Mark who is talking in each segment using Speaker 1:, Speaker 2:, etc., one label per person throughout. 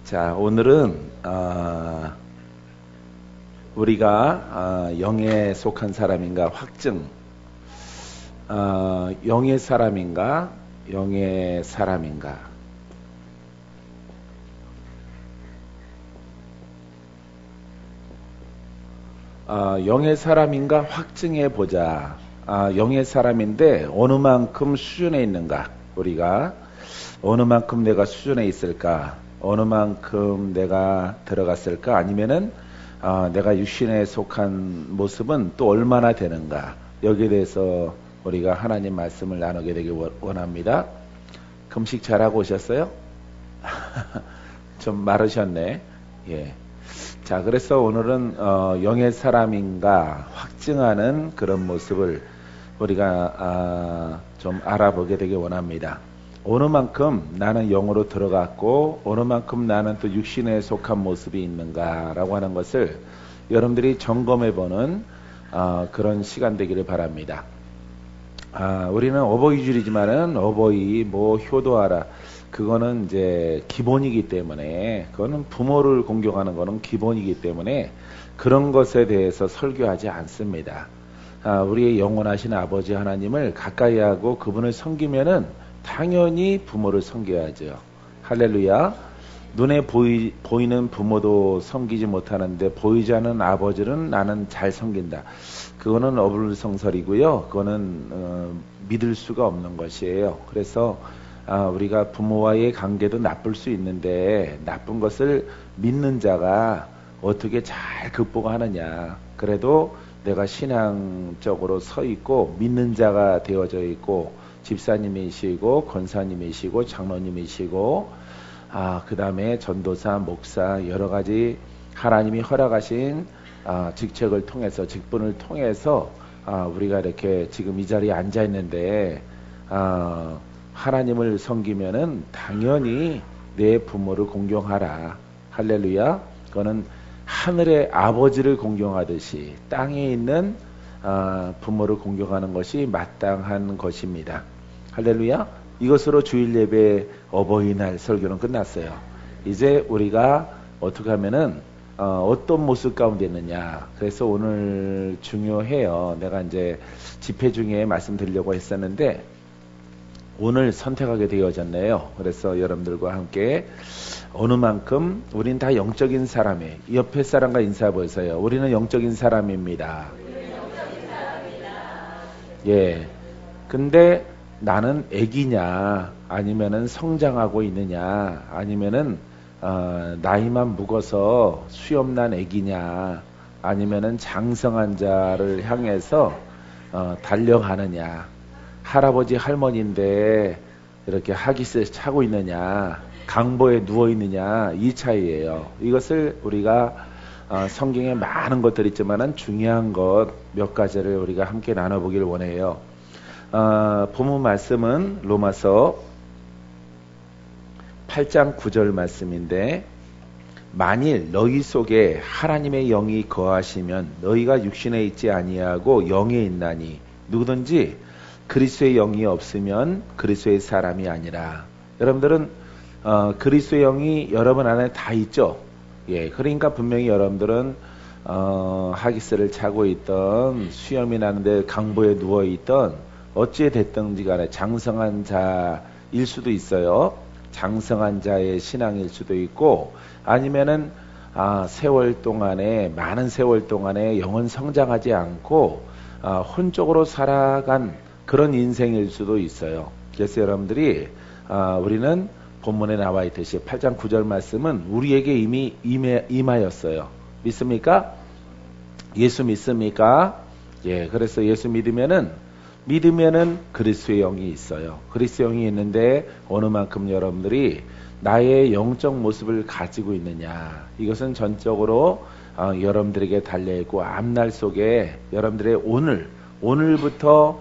Speaker 1: 자, 오늘은 우리가 영에 속한 사람인가 확증, 영의 사람인가 영의 사람인가, 영의 사람인가 확증해 보자. 영의 사람인데 어느 만큼 수준에 있는가, 우리가 어느 만큼 내가 수준에 있을까, 어느 만큼 내가 들어갔을까, 아니면은 내가 육신에 속한 모습은 또 얼마나 되는가, 여기에 대해서 우리가 하나님 말씀을 나누게 되길 원합니다. 금식 잘하고 오셨어요? 좀 마르셨네. 예. 자, 그래서 오늘은 영의 사람인가 확증하는 그런 모습을 우리가 좀 알아보게 되길 원합니다. 어느 만큼 나는 영으로 들어갔고 어느 만큼 나는 또 육신에 속한 모습이 있는가 라고 하는 것을 여러분들이 점검해 보는 그런 시간 되기를 바랍니다. 우리는 어버이주일이지만은 어버이 효도하라, 그거는 이제 기본이기 때문에, 그거는 부모를 공경하는 거는 기본이기 때문에 그런 것에 대해서 설교하지 않습니다. 우리의 영원하신 아버지 하나님을 가까이 하고 그분을 섬기면은 당연히 부모를 섬겨야죠. 할렐루야. 눈에 보이는 부모도 섬기지 못하는데 보이지 않는 아버지는 나는 잘 섬긴다. 그거는 어불성설이고요. 그거는 믿을 수가 없는 것이에요. 그래서 우리가 부모와의 관계도 나쁠 수 있는데 나쁜 것을 믿는 자가 어떻게 잘 극복하느냐. 그래도 내가 신앙적으로 서 있고 믿는 자가 되어져 있고 집사님이시고 권사님이시고 장로님이시고 그 다음에 전도사, 목사, 여러 가지 하나님이 허락하신 직책을 통해서, 직분을 통해서 우리가 이렇게 지금 이 자리에 앉아 있는데 하나님을 섬기면은 당연히 내 부모를 공경하라. 할렐루야. 그거는 하늘의 아버지를 공경하듯이 땅에 있는 부모를 공경하는 것이 마땅한 것입니다. 할렐루야. 이것으로 주일 예배 어버이날 설교는 끝났어요. 이제 우리가 어떻게 하면은 어떤 모습 가운데 있느냐. 그래서 오늘 중요해요. 내가 이제 집회 중에 말씀드리려고 했었는데 오늘 선택하게 되어졌네요. 그래서 여러분들과 함께 어느 만큼 우린 다 영적인 사람이에요. 옆에 사람과 인사해 보세요. 우리는 영적인 사람입니다. 예. 근데 나는 애기냐, 아니면은 성장하고 있느냐, 아니면은 나이만 묵어서 수염난 애기냐, 아니면은 장성한 자를 향해서 달려가느냐, 할아버지 할머니인데 이렇게 하기스에 차고 있느냐, 강보에 누워 있느냐, 이 차이예요. 이것을 우리가 성경에 많은 것들이 있지만은 중요한 것 몇 가지를 우리가 함께 나눠보길 원해요. 본문 말씀은 로마서 8장 9절 말씀인데, 만일 너희 속에 하나님의 영이 거하시면 너희가 육신에 있지 아니하고 영에 있나니, 누구든지 그리스도의 영이 없으면 그리스도의 사람이 아니라. 여러분들은 그리스도의 영이 여러분 안에 다 있죠. 예, 그러니까 분명히 여러분들은 하기스를 차고 있던, 수염이 나는데 강보에 누워 있던, 어찌 됐든지 간에 장성한 자일 수도 있어요. 장성한 자의 신앙일 수도 있고, 아니면은 세월 동안에, 많은 세월 동안에 영혼 성장하지 않고 혼적으로 살아간 그런 인생일 수도 있어요. 그래서 여러분들이 우리는 본문에 나와 있듯이 8장 9절 말씀은 우리에게 이미 임하였어요. 믿습니까? 예수 믿습니까? 예, 그래서 예수 믿으면은 그리스도의 영이 있어요. 그리스도의 영이 있는데 어느 만큼 여러분들이 나의 영적 모습을 가지고 있느냐, 이것은 전적으로 여러분들에게 달려있고, 앞날 속에 여러분들의 오늘부터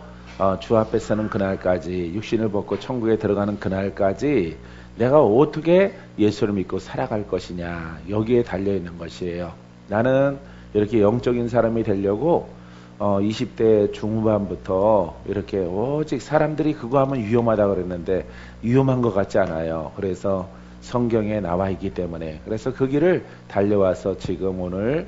Speaker 1: 주 앞에 서는 그날까지, 육신을 벗고 천국에 들어가는 그날까지 내가 어떻게 예수를 믿고 살아갈 것이냐, 여기에 달려있는 것이에요. 나는 이렇게 영적인 사람이 되려고 20대 중후반부터 이렇게 오직 사람들이 그거 하면 위험하다 그랬는데 위험한 것 같지 않아요. 그래서 성경에 나와 있기 때문에 그래서 그 길을 달려와서 지금 오늘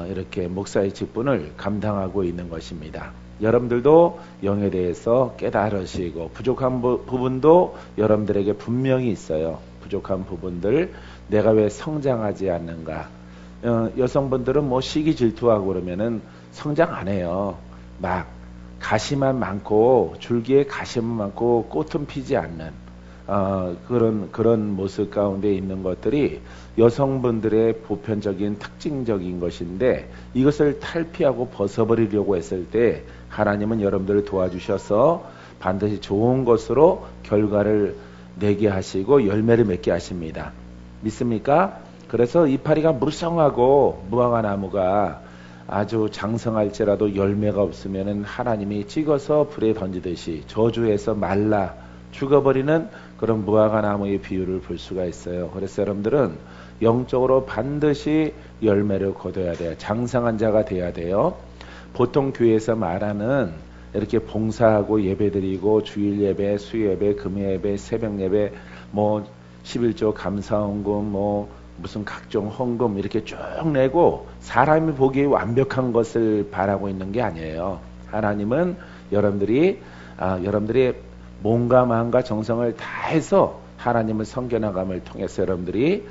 Speaker 1: 이렇게 목사의 직분을 감당하고 있는 것입니다. 여러분들도 영에 대해서 깨달으시고 부족한 부분도 여러분들에게 분명히 있어요. 부족한 부분들 내가 왜 성장하지 않는가. 여성분들은 뭐 시기 질투하고 그러면은 성장 안 해요. 막 가시만 많고 줄기에 가시만 많고 꽃은 피지 않는 그런 모습 가운데 있는 것들이 여성분들의 보편적인 특징적인 것인데 이것을 탈피하고 벗어버리려고 했을 때 하나님은 여러분들을 도와주셔서 반드시 좋은 것으로 결과를 내게 하시고 열매를 맺게 하십니다. 믿습니까? 그래서 이파리가 무성하고 무화과 나무가 아주 장성할지라도 열매가 없으면 하나님이 찍어서 불에 던지듯이 저주해서 말라 죽어버리는 그런 무화과 나무의 비유를 볼 수가 있어요. 그래서 여러분들은 영적으로 반드시 열매를 거둬야 돼요. 장성한 자가 돼야 돼요. 보통 교회에서 말하는 이렇게 봉사하고 예배드리고 주일 예배, 수요예배, 금요예배, 새벽예배, 뭐 11조 감사헌금, 뭐 무슨 각종 헌금 이렇게 쭉 내고 사람이 보기에 완벽한 것을 바라고 있는 게 아니에요. 하나님은 여러분들이 여러분들의 몸과 마음과 정성을 다해서 하나님을 섬겨나감을 통해서 여러분들이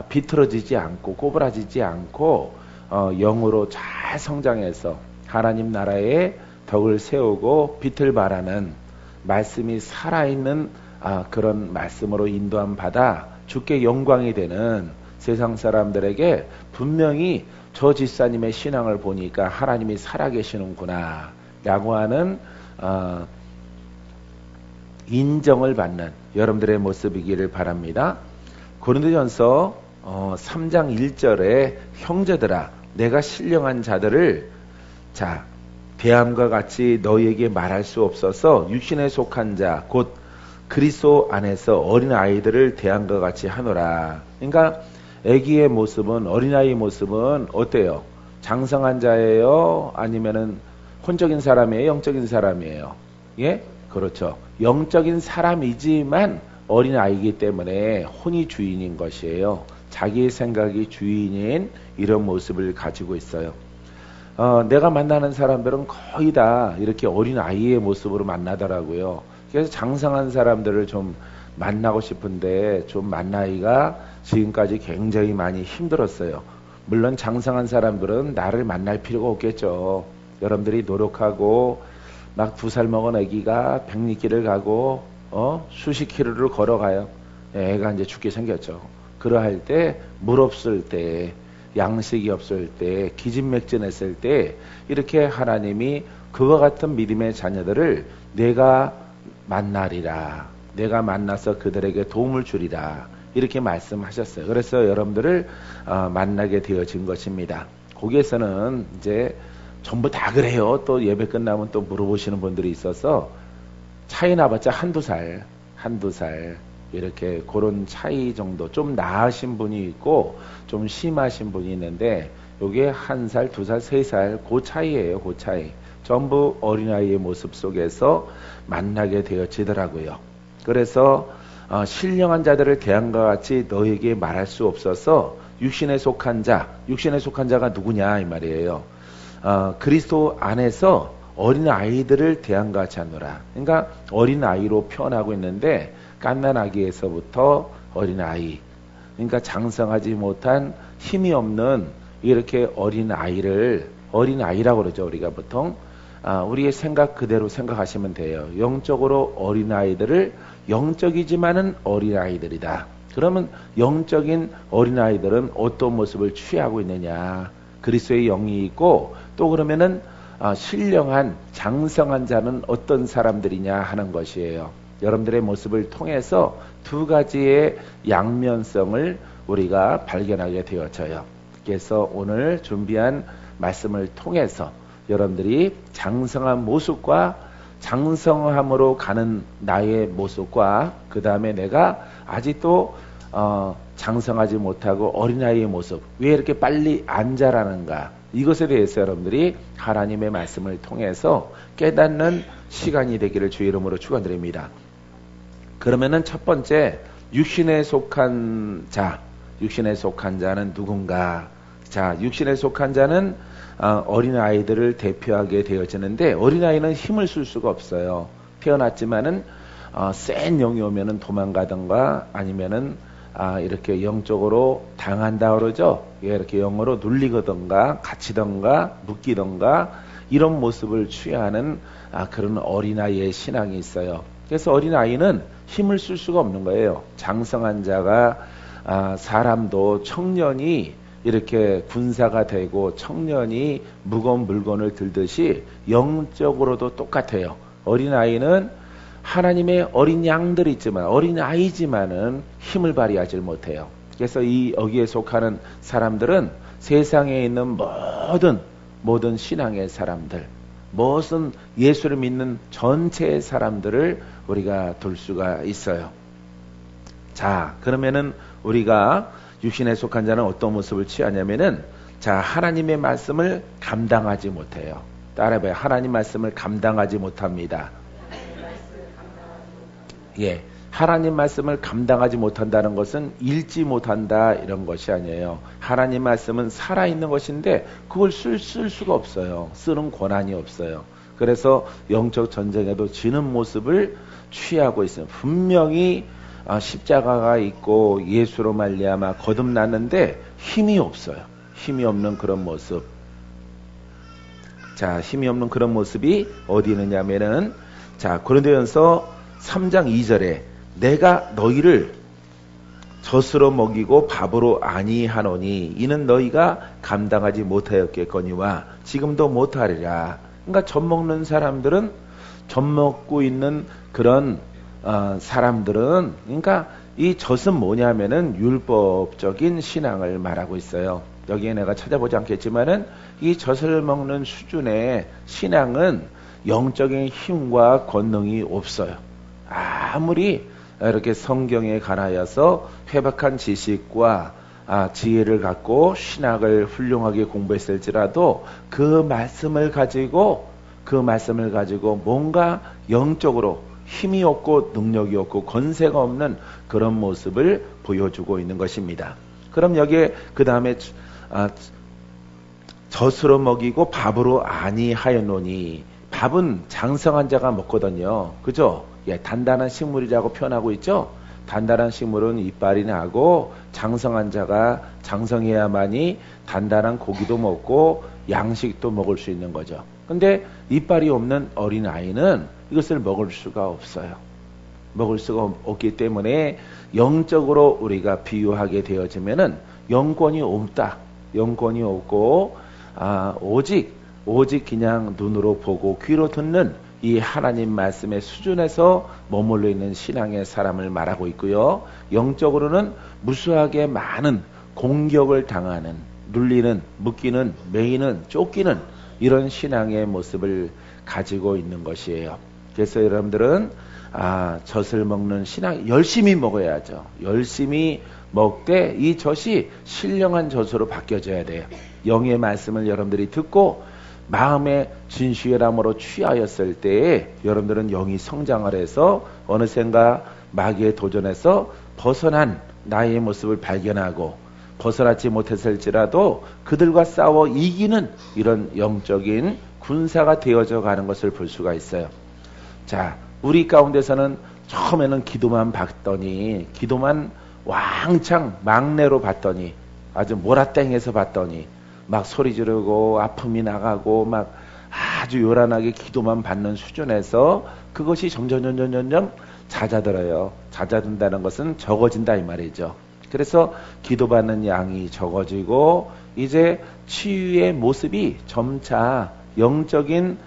Speaker 1: 비틀어지지 않고 꼬부라지지 않고 영으로 잘 성장해서 하나님 나라의 덕을 세우고 빛을 발하는 말씀이 살아있는 그런 말씀으로 인도함 받아 주께 영광이 되는 세상 사람들에게 분명히 저 집사님의 신앙을 보니까 하나님이 살아계시는구나 라고 하는 인정을 받는 여러분들의 모습이기를 바랍니다. 고린도전서 3장 1절에 형제들아 내가 신령한 자들을 대함과 같이 너희에게 말할 수 없어서 육신에 속한 자 곧 그리스도 안에서 어린 아이들을 대함과 같이 하노라. 그러니까 아기의 모습은 어린아이의 모습은 어때요? 장성한 자예요? 아니면은 혼적인 사람이에요? 영적인 사람이에요? 예? 그렇죠. 영적인 사람이지만 어린아이이기 때문에 혼이 주인인 것이에요. 자기의 생각이 주인인 이런 모습을 가지고 있어요. 내가 만나는 사람들은 거의 다 이렇게 어린아이의 모습으로 만나더라고요. 그래서 장성한 사람들을 좀 만나고 싶은데 좀 만나기가 지금까지 굉장히 많이 힘들었어요. 물론 장성한 사람들은 나를 만날 필요가 없겠죠. 여러분들이 노력하고 막 2살 먹은 아기가 100리길을 가고 수십 킬로를 걸어가요. 애가 이제 죽게 생겼죠. 그러할 때 물 없을 때 양식이 없을 때 기진맥진했을 때 이렇게 하나님이 그와 같은 믿음의 자녀들을 내가 만나리라. 내가 만나서 그들에게 도움을 주리라. 이렇게 말씀하셨어요. 그래서 여러분들을 만나게 되어진 것입니다. 거기에서는 이제 전부 다 그래요. 또 예배 끝나면 또 물어보시는 분들이 있어서 차이 나봤자 한두 살 이렇게 그런 차이 정도 좀 나으신 분이 있고 좀 심하신 분이 있는데 요게 1살, 2살, 3살 그 차이예요. 그 차이. 전부 어린아이의 모습 속에서 만나게 되어지더라고요. 그래서 신령한 자들을 대함과 같이 너에게 말할 수 없어서 육신에 속한 자가 누구냐 이 말이에요. 그리스도 안에서 어린 아이들을 대함과 같이 하노라. 그러니까 어린 아이로 표현하고 있는데 갓난아기에서부터 어린 아이. 그러니까 장성하지 못한 힘이 없는 이렇게 어린 아이를 어린 아이라고 그러죠. 우리가 보통 우리의 생각 그대로 생각하시면 돼요. 영적으로 어린 아이들을 영적이지만은 어린 아이들이다. 그러면 영적인 어린 아이들은 어떤 모습을 취하고 있느냐? 그리스도의 영이 있고 또 그러면은 신령한 장성한 자는 어떤 사람들이냐 하는 것이에요. 여러분들의 모습을 통해서 두 가지의 양면성을 우리가 발견하게 되어져요. 그래서 오늘 준비한 말씀을 통해서 여러분들이 장성한 모습과 장성함으로 가는 나의 모습과 그 다음에 내가 아직도 장성하지 못하고 어린아이의 모습 왜 이렇게 빨리 안 자라는가 이것에 대해서 여러분들이 하나님의 말씀을 통해서 깨닫는 시간이 되기를 주의 이름으로 축원드립니다. 그러면은 첫 번째 육신에 속한 자, 육신에 속한 자는 누군가? 자, 육신에 속한 자는 어린아이들을 대표하게 되어지는데, 어린아이는 힘을 쓸 수가 없어요. 태어났지만은 센 영이 오면은 도망가던가 아니면은 이렇게 영적으로 당한다 그러죠. 예, 이렇게 영으로 눌리거든가 갇히던가 묶이던가 이런 모습을 취하는 그런 어린아이의 신앙이 있어요. 그래서 어린아이는 힘을 쓸 수가 없는 거예요. 장성한 자가 사람도 청년이 이렇게 군사가 되고 청년이 무거운 물건을 들듯이 영적으로도 똑같아요. 어린아이는 하나님의 어린 양들이 있지만 어린아이지만은 힘을 발휘하지 못해요. 그래서 여기에 속하는 사람들은 세상에 있는 모든 신앙의 사람들, 무슨 예수를 믿는 전체의 사람들을 우리가 둘 수가 있어요. 자, 그러면은 우리가 육신에 속한 자는 어떤 모습을 취하냐면은, 자, 하나님의 말씀을 감당하지 못해요. 따라해봐요. 하나님 말씀을 감당하지 못합니다. 예, 하나님 말씀을 감당하지 못한다는 것은 읽지 못한다 이런 것이 아니에요. 하나님 말씀은 살아있는 것인데 그걸 쓸 수가 없어요. 쓰는 권한이 없어요. 그래서 영적 전쟁에도 지는 모습을 취하고 있어요. 분명히 십자가가 있고 예수로 말미암아 거듭났는데 힘이 없어요. 힘이 없는 그런 모습. 자, 힘이 없는 그런 모습이 어디 있느냐면은, 자, 고린도전서 3장 2절에 내가 너희를 젖으로 먹이고 밥으로 아니하노니 이는 너희가 감당하지 못하였겠거니와 지금도 못하리라. 그러니까 젖 먹는 사람들은, 젖 먹고 있는 그런 사람들은, 그러니까 이 젖은 뭐냐면은 율법적인 신앙을 말하고 있어요. 여기에 내가 찾아보지 않겠지만은 이 젖을 먹는 수준의 신앙은 영적인 힘과 권능이 없어요. 아무리 이렇게 성경에 관하여서 회박한 지식과 지혜를 갖고 신학을 훌륭하게 공부했을지라도 그 말씀을 가지고 뭔가 영적으로 힘이 없고 능력이 없고 권세가 없는 그런 모습을 보여주고 있는 것입니다. 그럼 여기에 그 다음에 젖으로 먹이고 밥으로 아니하였노니, 밥은 장성한 자가 먹거든요. 그죠? 예, 단단한 식물이라고 표현하고 있죠. 단단한 식물은 이빨이 나고 장성한 자가 장성해야만이 단단한 고기도 먹고 양식도 먹을 수 있는 거죠. 근데 이빨이 없는 어린아이는 이것을 먹을 수가 없어요. 먹을 수가 없기 때문에 영적으로 우리가 비유하게 되어지면은 영권이 없다. 영권이 없고 오직 그냥 눈으로 보고 귀로 듣는 이 하나님 말씀의 수준에서 머물러 있는 신앙의 사람을 말하고 있고요. 영적으로는 무수하게 많은 공격을 당하는, 눌리는, 묶이는, 매이는, 쫓기는 이런 신앙의 모습을 가지고 있는 것이에요. 그래서 여러분들은 젖을 먹는 신앙 열심히 먹어야죠. 열심히 먹되 이 젖이 신령한 젖으로 바뀌어져야 돼요. 영의 말씀을 여러분들이 듣고 마음의 진실함으로 취하였을 때에 여러분들은 영이 성장을 해서 어느샌가 마귀의 도전에서 벗어난 나의 모습을 발견하고, 벗어나지 못했을지라도 그들과 싸워 이기는 이런 영적인 군사가 되어져 가는 것을 볼 수가 있어요. 자, 우리 가운데서는 처음에는 기도만 봤더니, 기도만 왕창 막내로 봤더니, 아주 몰아땡해서 봤더니 막 소리 지르고 아픔이 나가고 막 아주 요란하게 기도만 받는 수준에서 그것이 점점 잦아들어요. 잦아든다는 것은 적어진다 이 말이죠. 그래서 기도받는 양이 적어지고 이제 치유의 모습이 점차 영적인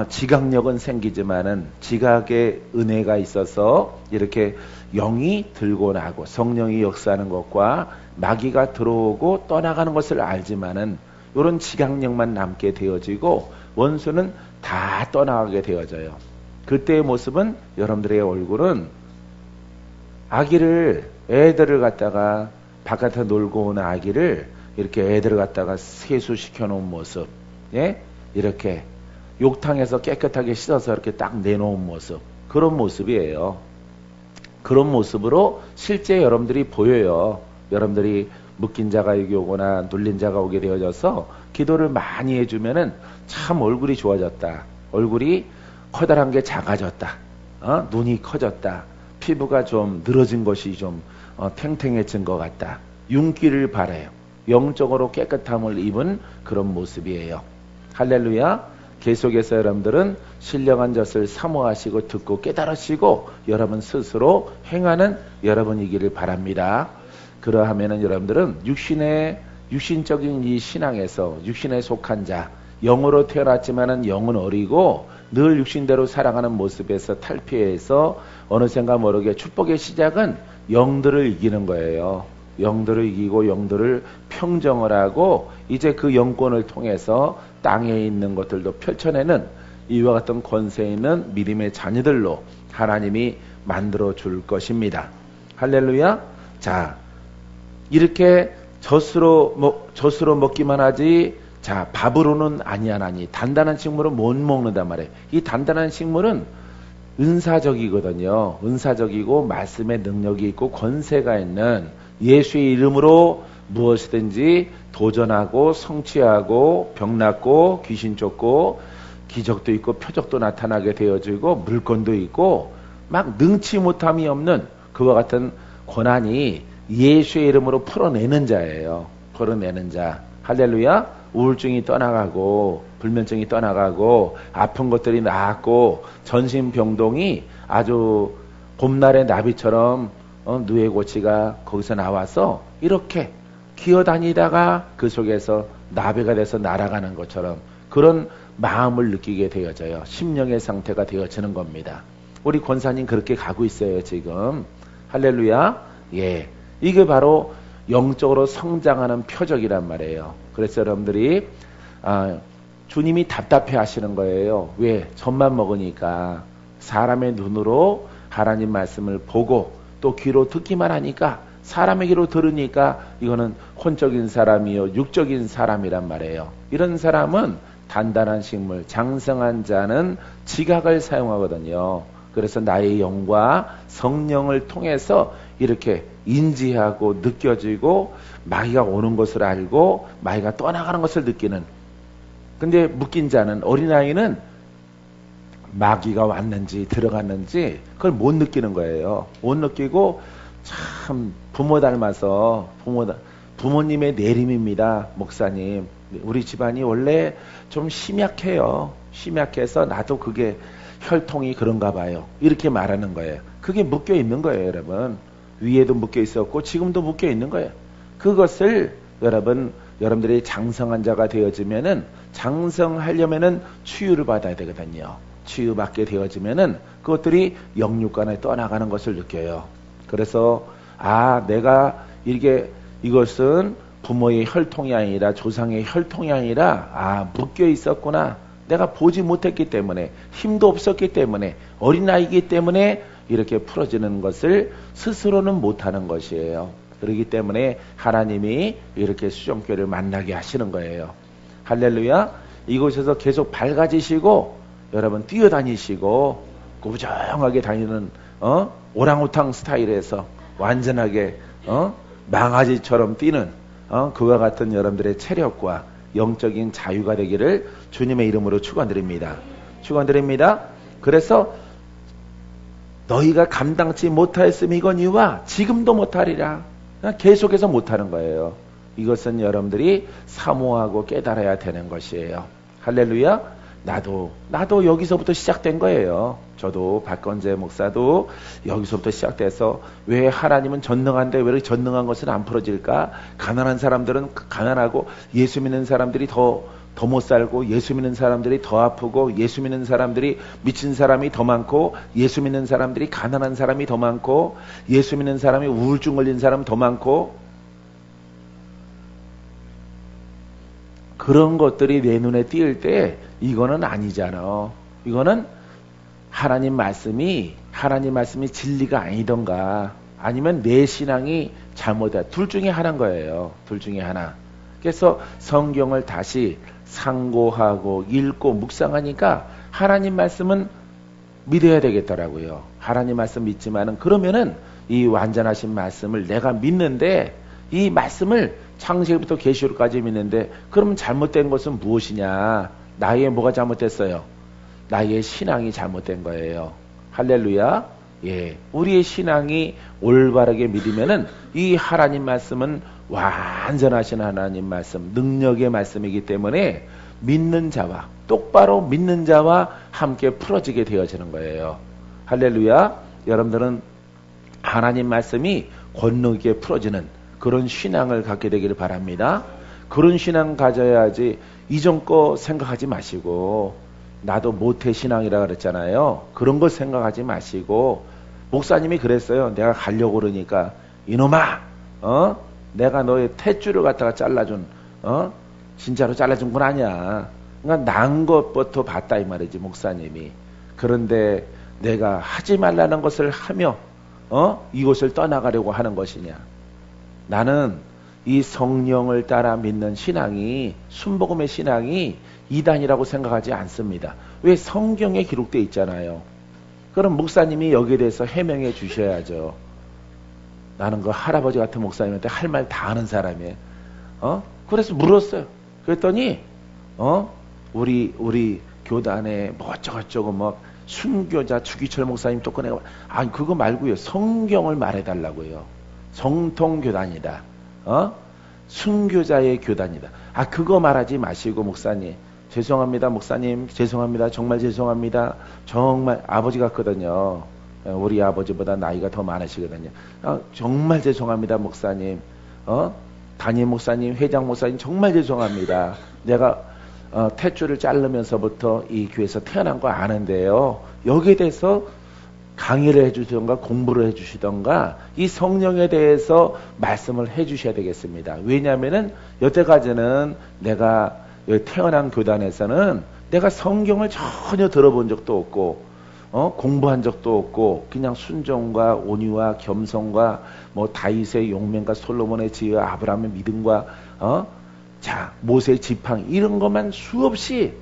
Speaker 1: 지각력은 생기지만은 지각의 은혜가 있어서 이렇게 영이 들고 나고 성령이 역사하는 것과 마귀가 들어오고 떠나가는 것을 알지만은 이런 지각력만 남게 되어지고 원수는 다 떠나가게 되어져요. 그때의 모습은 여러분들의 얼굴은 애들을 갖다가 바깥에 놀고 오는 아기를 이렇게 애들을 갖다가 세수시켜 놓은 모습, 예? 이렇게 욕탕에서 깨끗하게 씻어서 이렇게 딱 내놓은 모습, 그런 모습이에요. 그런 모습으로 실제 여러분들이 보여요. 여러분들이 묶인 자가 여기 오거나 눌린 자가 오게 되어져서 기도를 많이 해주면은 참 얼굴이 좋아졌다. 얼굴이 커다란 게 작아졌다. 눈이 커졌다. 피부가 좀 늘어진 것이 좀 탱탱해진 것 같다. 윤기를 발해요. 영적으로 깨끗함을 입은 그런 모습이에요. 할렐루야. 계속해서 여러분들은 신령한 젖을 사모하시고 듣고 깨달으시고 여러분 스스로 행하는 여러분이기를 바랍니다. 그러하면은 여러분들은 육신적인 이 신앙에서 육신에 속한 자, 영으로 태어났지만은 영은 어리고 늘 육신대로 살아가는 모습에서 탈피해서 어느샌가 모르게 축복의 시작은 영들을 이기는 거예요. 영들을 이기고 영들을 평정을 하고 이제 그 영권을 통해서 땅에 있는 것들도 펼쳐내는 이와 같은 권세 있는 믿음의 자녀들로 하나님이 만들어 줄 것입니다. 할렐루야. 자, 이렇게 젖으로 먹기만 하지, 자, 밥으로는 아니하나니 단단한 식물은 못 먹는단 말이에요. 이 단단한 식물은 은사적이거든요. 은사적이고 말씀의 능력이 있고 권세가 있는 예수의 이름으로 무엇이든지 도전하고 성취하고 병 낫고 귀신 쫓고 기적도 있고 표적도 나타나게 되어지고 물건도 있고 막 능치 못함이 없는 그와 같은 권한이 예수의 이름으로 풀어내는 자예요. 풀어내는 자. 할렐루야. 우울증이 떠나가고 불면증이 떠나가고 아픈 것들이 나았고 전신병동이 아주 봄날의 나비처럼 누에고치가 거기서 나와서 이렇게 기어다니다가 그 속에서 나비가 돼서 날아가는 것처럼 그런 마음을 느끼게 되어져요. 심령의 상태가 되어지는 겁니다. 우리 권사님 그렇게 가고 있어요 지금. 할렐루야. 예, 이게 바로 영적으로 성장하는 표적이란 말이에요. 그래서 여러분들이 주님이 답답해 하시는 거예요. 왜? 젖만 먹으니까 사람의 눈으로 하나님 말씀을 보고 또 귀로 듣기만 하니까 사람의 귀로 들으니까 이거는 혼적인 사람이요 육적인 사람이란 말이에요. 이런 사람은 단단한 식물, 장성한 자는 지각을 사용하거든요. 그래서 나의 영과 성령을 통해서 이렇게 인지하고 느껴지고 마귀가 오는 것을 알고 마귀가 떠나가는 것을 느끼는. 근데 묶인 자는, 어린아이는 마귀가 왔는지 들어갔는지 그걸 못 느끼는 거예요. 못 느끼고 참 부모 닮아서 부모님의 내림입니다. 목사님, 우리 집안이 원래 좀 심약해요. 심약해서 나도 그게 혈통이 그런가 봐요. 이렇게 말하는 거예요. 그게 묶여 있는 거예요, 여러분. 위에도 묶여 있었고 지금도 묶여 있는 거예요. 그것을 여러분들이 장성한 자가 되어지면은, 장성하려면은 치유를 받아야 되거든요. 치유받게 되어지면은 그것들이 영육간에 떠나가는 것을 느껴요. 그래서 내가 이것은 부모의 혈통이 아니라 조상의 혈통이 아니라 묶여 있었구나. 내가 보지 못했기 때문에, 힘도 없었기 때문에, 어린아이기 때문에 이렇게 풀어지는 것을 스스로는 못하는 것이에요. 그렇기 때문에 하나님이 이렇게 수종교를 만나게 하시는 거예요. 할렐루야. 이곳에서 계속 밝아지시고 여러분 뛰어다니시고 고부정하게 다니는 오랑우탕 스타일에서 완전하게 망아지처럼 뛰는 그와 같은 여러분들의 체력과 영적인 자유가 되기를 주님의 이름으로 축원드립니다. 축원드립니다. 그래서 너희가 감당치 못하였음이거니와 지금도 못하리라. 계속해서 못하는 거예요. 이것은 여러분들이 사모하고 깨달아야 되는 것이에요. 할렐루야. 나도 여기서부터 시작된 거예요. 저도 박건재 목사도 여기서부터 시작돼서 왜 하나님은 전능한데 왜 이렇게 전능한 것은 안 풀어질까? 가난한 사람들은 가난하고 예수 믿는 사람들이 더 못 살고 예수 믿는 사람들이 더 아프고 예수 믿는 사람들이 미친 사람이 더 많고 예수 믿는 사람들이 가난한 사람이 더 많고 예수 믿는 사람이 우울증 걸린 사람 더 많고, 그런 것들이 내 눈에 띄을 때 이거는 아니잖아. 이거는 하나님 말씀이 진리가 아니던가 아니면 내 신앙이 잘못이다. 둘 중에 하나인 거예요. 둘 중에 하나. 그래서 성경을 다시 상고하고 읽고 묵상하니까 하나님 말씀은 믿어야 되겠더라고요. 하나님 말씀 믿지만은 그러면은 이 완전하신 말씀을 내가 믿는데 이 말씀을 창세기부터 계시록까지 믿는데 그러면 잘못된 것은 무엇이냐? 나의 뭐가 잘못됐어요? 나의 신앙이 잘못된 거예요. 할렐루야. 예. 우리의 신앙이 올바르게 믿으면은 이 하나님 말씀은 완전하신 하나님 말씀, 능력의 말씀이기 때문에 믿는 자와 똑바로 믿는 자와 함께 풀어지게 되어지는 거예요. 할렐루야. 여러분들은 하나님 말씀이 권능 있게 풀어지는 그런 신앙을 갖게 되기를 바랍니다. 그런 신앙 가져야지 이전 거 생각하지 마시고 나도 모태 신앙이라 그랬잖아요. 그런 거 생각하지 마시고 목사님이 그랬어요. 내가 가려고 그러니까 이놈아 내가 너의 탯줄을 갖다가 잘라준 진짜로 잘라준 건 아니야. 그러니까 난 것부터 봤다 이 말이지 목사님이. 그런데 내가 하지 말라는 것을 하며 이곳을 떠나가려고 하는 것이냐. 나는 이 성령을 따라 믿는 신앙이 순복음의 신앙이 이단이라고 생각하지 않습니다. 왜? 성경에 기록되어 있잖아요. 그럼 목사님이 여기에 대해서 해명해 주셔야죠. 나는 그 할아버지 같은 목사님한테 할 말 다 하는 사람이에요. 그래서 물었어요. 그랬더니 우리 교단에 뭐 어쩌고저쩌고 뭐 순교자 주기철 목사님 또 꺼내가 아니 그거 말고요. 성경을 말해달라고요. 정통교단이다. 순교자의 교단이다. 아 그거 말하지 마시고 목사님 죄송합니다 목사님 죄송합니다 정말 죄송합니다 정말 아버지 같거든요. 우리 아버지보다 나이가 더 많으시거든요. 정말 죄송합니다 목사님 담임 목사님 회장 목사님 정말 죄송합니다. 내가 탯줄을 자르면서부터 이 교회에서 태어난 거 아는데요. 여기에 대해서 강의를 해주시던가 공부를 해주시던가 이 성령에 대해서 말씀을 해주셔야 되겠습니다. 왜냐하면은 여태까지는 내가 태어난 교단에서는 내가 성경을 전혀 들어본 적도 없고 공부한 적도 없고 그냥 순종과 온유와 겸손과 뭐 다윗의 용맹과 솔로몬의 지혜와 아브라함의 믿음과 자 모세의 지팡이 이런 것만 수없이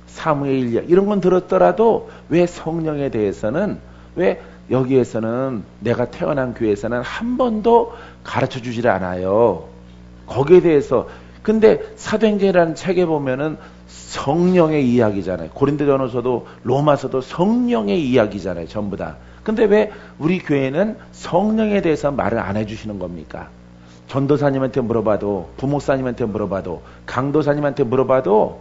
Speaker 1: 사무엘 일야 이런 건 들었더라도 왜 성령에 대해서는 왜 여기에서는 내가 태어난 교회에서는 한 번도 가르쳐 주질 않아요. 거기에 대해서 근데 사도행전이라는 책에 보면은 성령의 이야기잖아요. 고린도전서도 로마서도 성령의 이야기잖아요. 전부 다. 근데 왜 우리 교회는 성령에 대해서 말을 안 해주시는 겁니까? 전도사님한테 물어봐도 부목사님한테 물어봐도 강도사님한테 물어봐도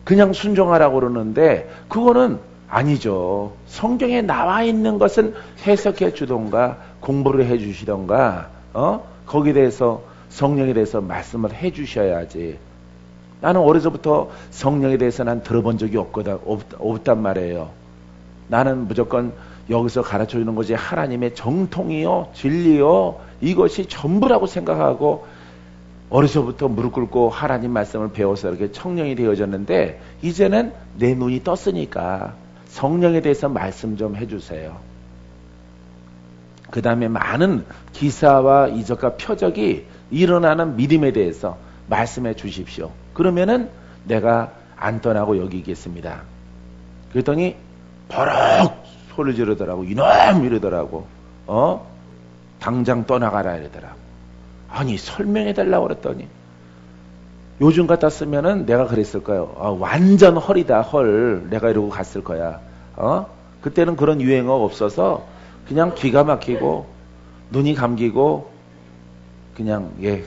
Speaker 1: 그냥 순종하라고 그러는데 그거는 아니죠. 성경에 나와 있는 것은 해석해 주던가 공부를 해 주시던가 거기에 대해서 성령에 대해서 말씀을 해 주셔야지. 나는 어려서부터 성령에 대해서 난 들어본 적이 없단 말이에요. 나는 무조건 여기서 가르쳐 주는 것이 하나님의 정통이요 진리요 이것이 전부라고 생각하고 어려서부터 무릎 꿇고 하나님 말씀을 배워서 이렇게 청년이 되어졌는데 이제는 내 눈이 떴으니까 성령에 대해서 말씀 좀 해주세요. 그 다음에 많은 기사와 이적과 표적이 일어나는 믿음에 대해서 말씀해 주십시오. 그러면은 내가 안 떠나고 여기 있겠습니다. 그랬더니 버럭 소리 지르더라고. 이놈 이러더라고. 당장 떠나가라 이러더라고. 아니 설명해 달라고 그랬더니 요즘 같았으면은 내가 그랬을 거예요. 완전 헐이다 헐. 내가 이러고 갔을 거야. 그때는 그런 유행어 없어서 그냥 기가 막히고 눈이 감기고 그냥 예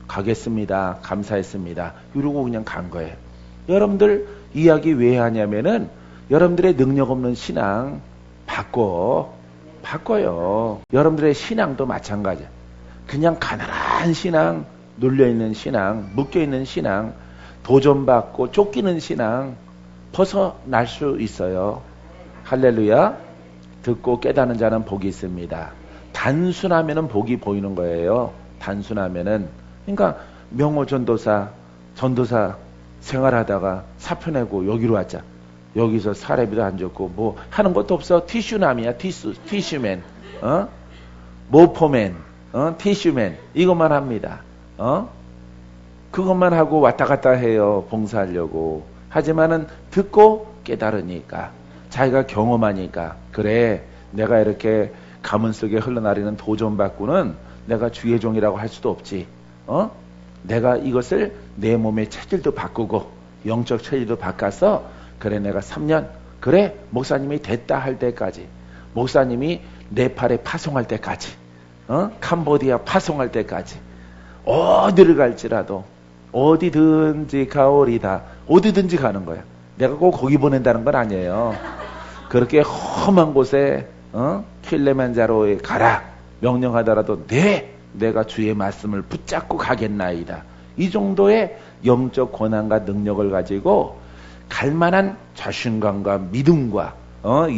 Speaker 1: 가겠습니다. 감사했습니다. 이러고 그냥 간 거예요. 여러분들 이야기 왜 하냐면은 여러분들의 능력 없는 신앙 바꿔요. 여러분들의 신앙도 마찬가지야. 그냥 가난한 신앙, 눌려있는 신앙, 묶여있는 신앙, 도전받고 쫓기는 신앙 벗어날 수 있어요. 할렐루야. 듣고 깨닫는 자는 복이 있습니다. 단순하면은 복이 보이는 거예요. 단순하면은. 그러니까 명호 전도사 생활하다가 사표 내고 여기로 왔자. 여기서 사례비도 안 줬고 뭐 하는 것도 없어. 티슈남이야. 티슈맨. 모포맨. 티슈맨. 이것만 합니다. 그것만 하고 왔다 갔다 해요. 봉사하려고. 하지만은 듣고 깨달으니까. 자기가 경험하니까 그래 내가 이렇게 가문 속에 흘러나리는 도전받고는 내가 주의 종이라고 할 수도 없지. 내가 이것을 내 몸의 체질도 바꾸고 영적 체질도 바꿔서 그래 내가 3년 그래 목사님이 됐다 할 때까지 목사님이 네팔에 파송할 때까지 캄보디아 파송할 때까지 어디를 갈지라도 어디든지 가오리다 어디든지 가는 거야. 내가 꼭 거기 보낸다는 건 아니에요. 그렇게 험한 곳에 킬레만자로에 가라 명령하더라도 내가 주의 말씀을 붙잡고 가겠나이다. 이 정도의 영적 권한과 능력을 가지고 갈만한 자신감과 믿음과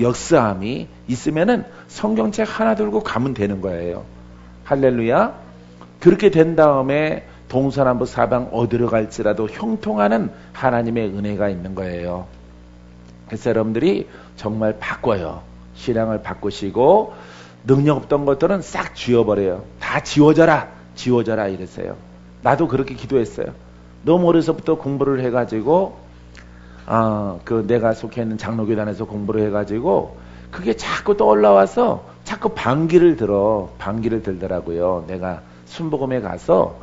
Speaker 1: 역사함이 있으면은 성경책 하나 들고 가면 되는 거예요. 할렐루야. 그렇게 된 다음에 동서남북 사방 어디로 갈지라도 형통하는 하나님의 은혜가 있는 거예요. 그래서 여러분들이 정말 바꿔요. 신앙을 바꾸시고 능력 없던 것들은 싹 지워버려요. 다 지워져라 이랬어요. 나도 그렇게 기도했어요. 너무 어려서부터 공부를 해가지고 내가 속해 있는 장로교단에서 공부를 해가지고 그게 자꾸 떠올라와서 자꾸 반기를 들더라고요. 내가 순복음에 가서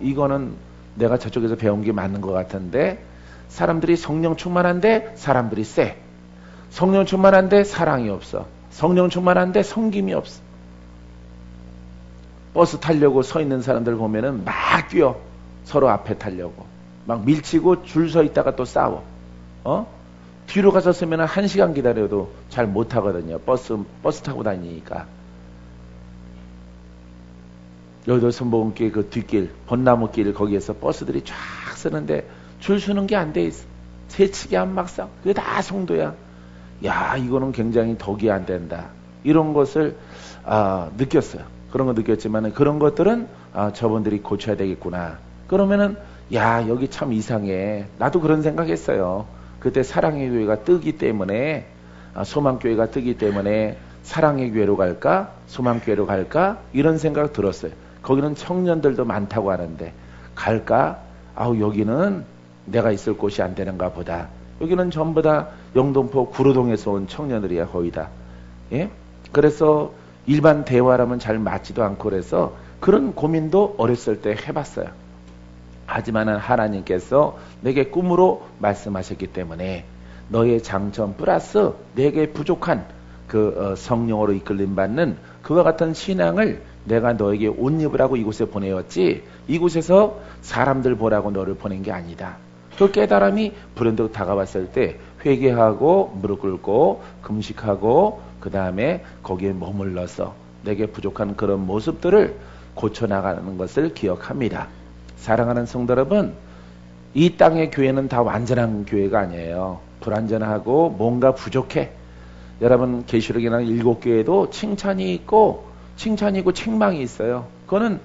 Speaker 1: 이거는 내가 저쪽에서 배운 게 맞는 것 같은데 사람들이 성령 충만한데 사람들이 세. 성령 충만한데 사랑이 없어. 성령 충만한데 섬김이 없어. 버스 타려고 서 있는 사람들 보면은 막 뛰어. 서로 앞에 타려고. 막 밀치고 줄 서 있다가 또 싸워. 뒤로 가서 서면 1시간 기다려도 잘 못 타거든요. 버스 타고 다니니까. 여의도 선봉길 그 뒷길, 벚나무길 거기에서 버스들이 쫙 서는데 줄 서는 게 안 돼 있어. 새치기 한 막상. 그게 다 성도야. 야, 이거는 굉장히 덕이 안 된다. 이런 것을 느꼈어요. 그런 거 느꼈지만 그런 것들은 저분들이 고쳐야 되겠구나. 그러면은 야, 여기 참 이상해. 나도 그런 생각했어요. 그때 사랑의 교회가 뜨기 때문에 소망교회가 뜨기 때문에 사랑의 교회로 갈까? 소망교회로 갈까? 이런 생각 들었어요. 거기는 청년들도 많다고 하는데 갈까? 여기는 내가 있을 곳이 안 되는가 보다. 여기는 전부 다 영등포 구로동에서 온 청년들이야 거의 다. 예? 그래서 일반 대화라면 잘 맞지도 않고 그래서 그런 고민도 어렸을 때 해봤어요. 하지만은 하나님께서 내게 꿈으로 말씀하셨기 때문에 너의 장점 플러스 내게 부족한 그 성령으로 이끌림 받는 그와 같은 신앙을 내가 너에게 옷 입으라고 이곳에 보내었지 이곳에서 사람들 보라고 너를 보낸 게 아니다. 그 깨달음이 불현듯 다가왔을 때 회개하고 무릎 꿇고 금식하고 그 다음에 거기에 머물러서 내게 부족한 그런 모습들을 고쳐나가는 것을 기억합니다. 사랑하는 성도 여러분, 이 땅의 교회는 다 완전한 교회가 아니에요. 불완전하고 뭔가 부족해. 여러분 계시록이나 7교회도 칭찬이 있고 책망이 있어요. 그거는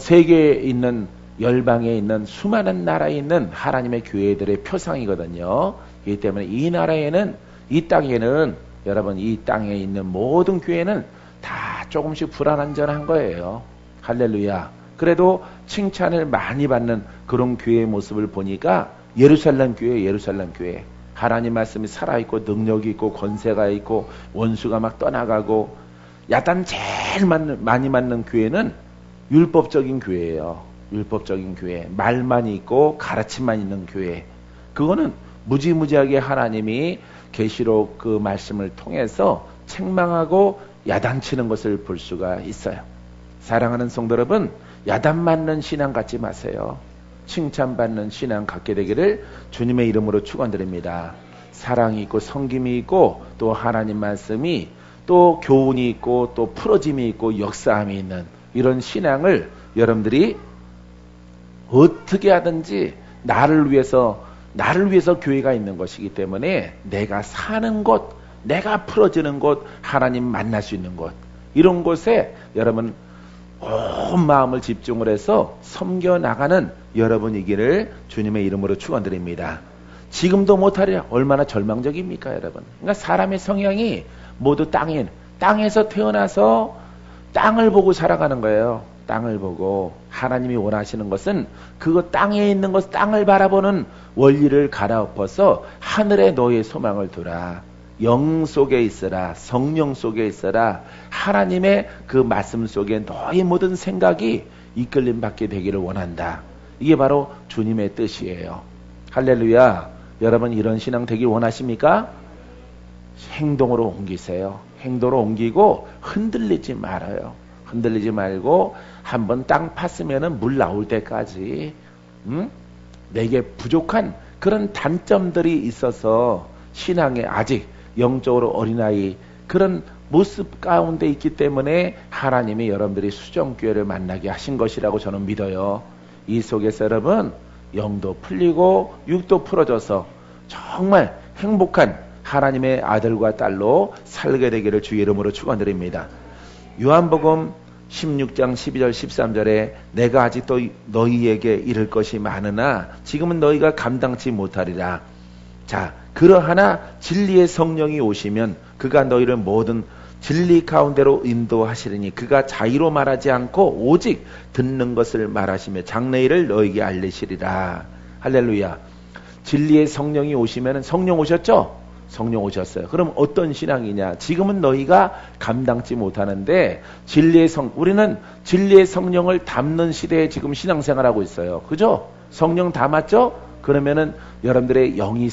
Speaker 1: 세계에 있는 열방에 있는 수많은 나라에 있는 하나님의 교회들의 표상이거든요. 그렇기 때문에 이 나라에는 이 땅에는 여러분 이 땅에 있는 모든 교회는 다 조금씩 불완전한 거예요. 할렐루야. 그래도 칭찬을 많이 받는 그런 교회의 모습을 보니까 예루살렘 교회 하나님 말씀이 살아있고 능력이 있고 권세가 있고 원수가 막 떠나가고 야단 제일 많이 맞는 교회는 율법적인 교회예요. 율법적인 교회, 말만 있고 가르침만 있는 교회. 그거는 무지무지하게 하나님이 계시록 그 말씀을 통해서 책망하고 야단치는 것을 볼 수가 있어요. 사랑하는 성도 여러분, 야단 맞는 신앙 갖지 마세요. 칭찬받는 신앙 갖게 되기를 주님의 이름으로 축원드립니다. 사랑이 있고 섬김이 있고 또 하나님 말씀이 또 교훈이 있고 또 풀어짐이 있고 역사함이 있는 이런 신앙을 여러분들이 어떻게 하든지 나를 위해서 교회가 있는 것이기 때문에 내가 사는 곳, 내가 풀어지는 곳, 하나님 만날 수 있는 곳, 이런 곳에 여러분 온 마음을 집중을 해서 섬겨나가는 여러분이기를 주님의 이름으로 축원드립니다. 지금도 못하리라 얼마나 절망적입니까 여러분. 그러니까 사람의 성향이 모두 땅에서 태어나서 땅을 보고 살아가는 거예요. 땅을 보고 하나님이 원하시는 것은 그거 땅에 있는 것, 땅을 바라보는 원리를 갈아엎어서 하늘에 너의 소망을 두라. 영 속에 있어라. 성령 속에 있어라. 하나님의 그 말씀 속에 너의 모든 생각이 이끌림 받게 되기를 원한다. 이게 바로 주님의 뜻이에요. 할렐루야. 여러분 이런 신앙 되길 원하십니까? 행동으로 옮기세요. 행동으로 옮기고 흔들리지 말아요. 흔들리지 말고 한번 땅 팠으면 물 나올 때까지 내게 부족한 그런 단점들이 있어서 신앙에 아직 영적으로 어린아이 그런 모습 가운데 있기 때문에 하나님이 여러분들이 수정교회를 만나게 하신 것이라고 저는 믿어요. 이 속에서 여러분 영도 풀리고 육도 풀어져서 정말 행복한 하나님의 아들과 딸로 살게 되기를 주의 이름으로 축원드립니다. 요한복음 16장 12절 13절에 내가 아직도 너희에게 이를 것이 많으나 지금은 너희가 감당치 못하리라. 자, 그러하나 진리의 성령이 오시면 그가 너희를 모든 진리 가운데로 인도하시리니 그가 자의로 말하지 않고 오직 듣는 것을 말하시며 장래일을 너희에게 알리시리라. 할렐루야. 진리의 성령이 오시면 성령 오셨죠? 성령 오셨어요. 그럼 어떤 신앙이냐? 지금은 너희가 감당치 못하는데 우리는 진리의 성령을 담는 시대에 지금 신앙생활하고 있어요. 그죠? 성령 담았죠? 그러면은 여러분들의 영이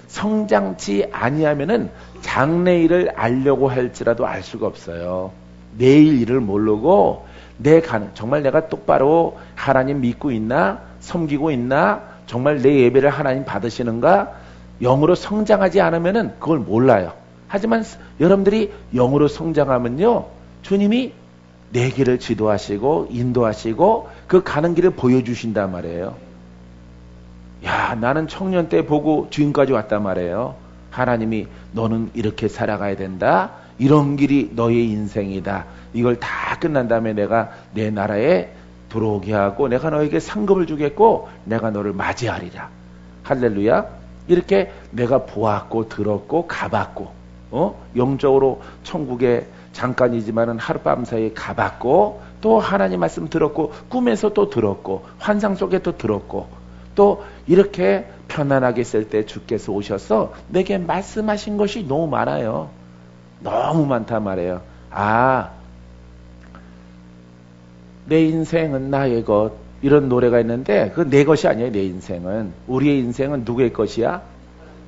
Speaker 1: 성장치 아니하면은 장래일을 알려고 할지라도 알 수가 없어요. 내일 일을 모르고 정말 내가 똑바로 하나님 믿고 있나? 섬기고 있나? 정말 내 예배를 하나님 받으시는가? 영으로 성장하지 않으면은 그걸 몰라요. 하지만 여러분들이 영으로 성장하면요, 주님이 내 길을 지도하시고 인도하시고 그 가는 길을 보여주신단 말이에요. 야, 나는 청년 때 보고 지금까지 왔단 말이에요. 하나님이 너는 이렇게 살아가야 된다. 이런 길이 너의 인생이다. 이걸 다 끝난 다음에 내가 내 나라에 들어오게 하고 내가 너에게 상급을 주겠고 내가 너를 맞이하리라. 할렐루야. 이렇게 내가 보았고 들었고 가봤고 영적으로 천국에 잠깐이지만은 하룻밤 사이에 가봤고 또 하나님 말씀 들었고 꿈에서 또 들었고 환상 속에 또 들었고 또 이렇게 편안하게 있을 때 주께서 오셔서 내게 말씀하신 것이 너무 많아요. 너무 많단 말이에요. 내 인생은 나의 것, 이런 노래가 있는데 그 내 것이 아니에요. 내 인생은. 우리의 인생은 누구의 것이야?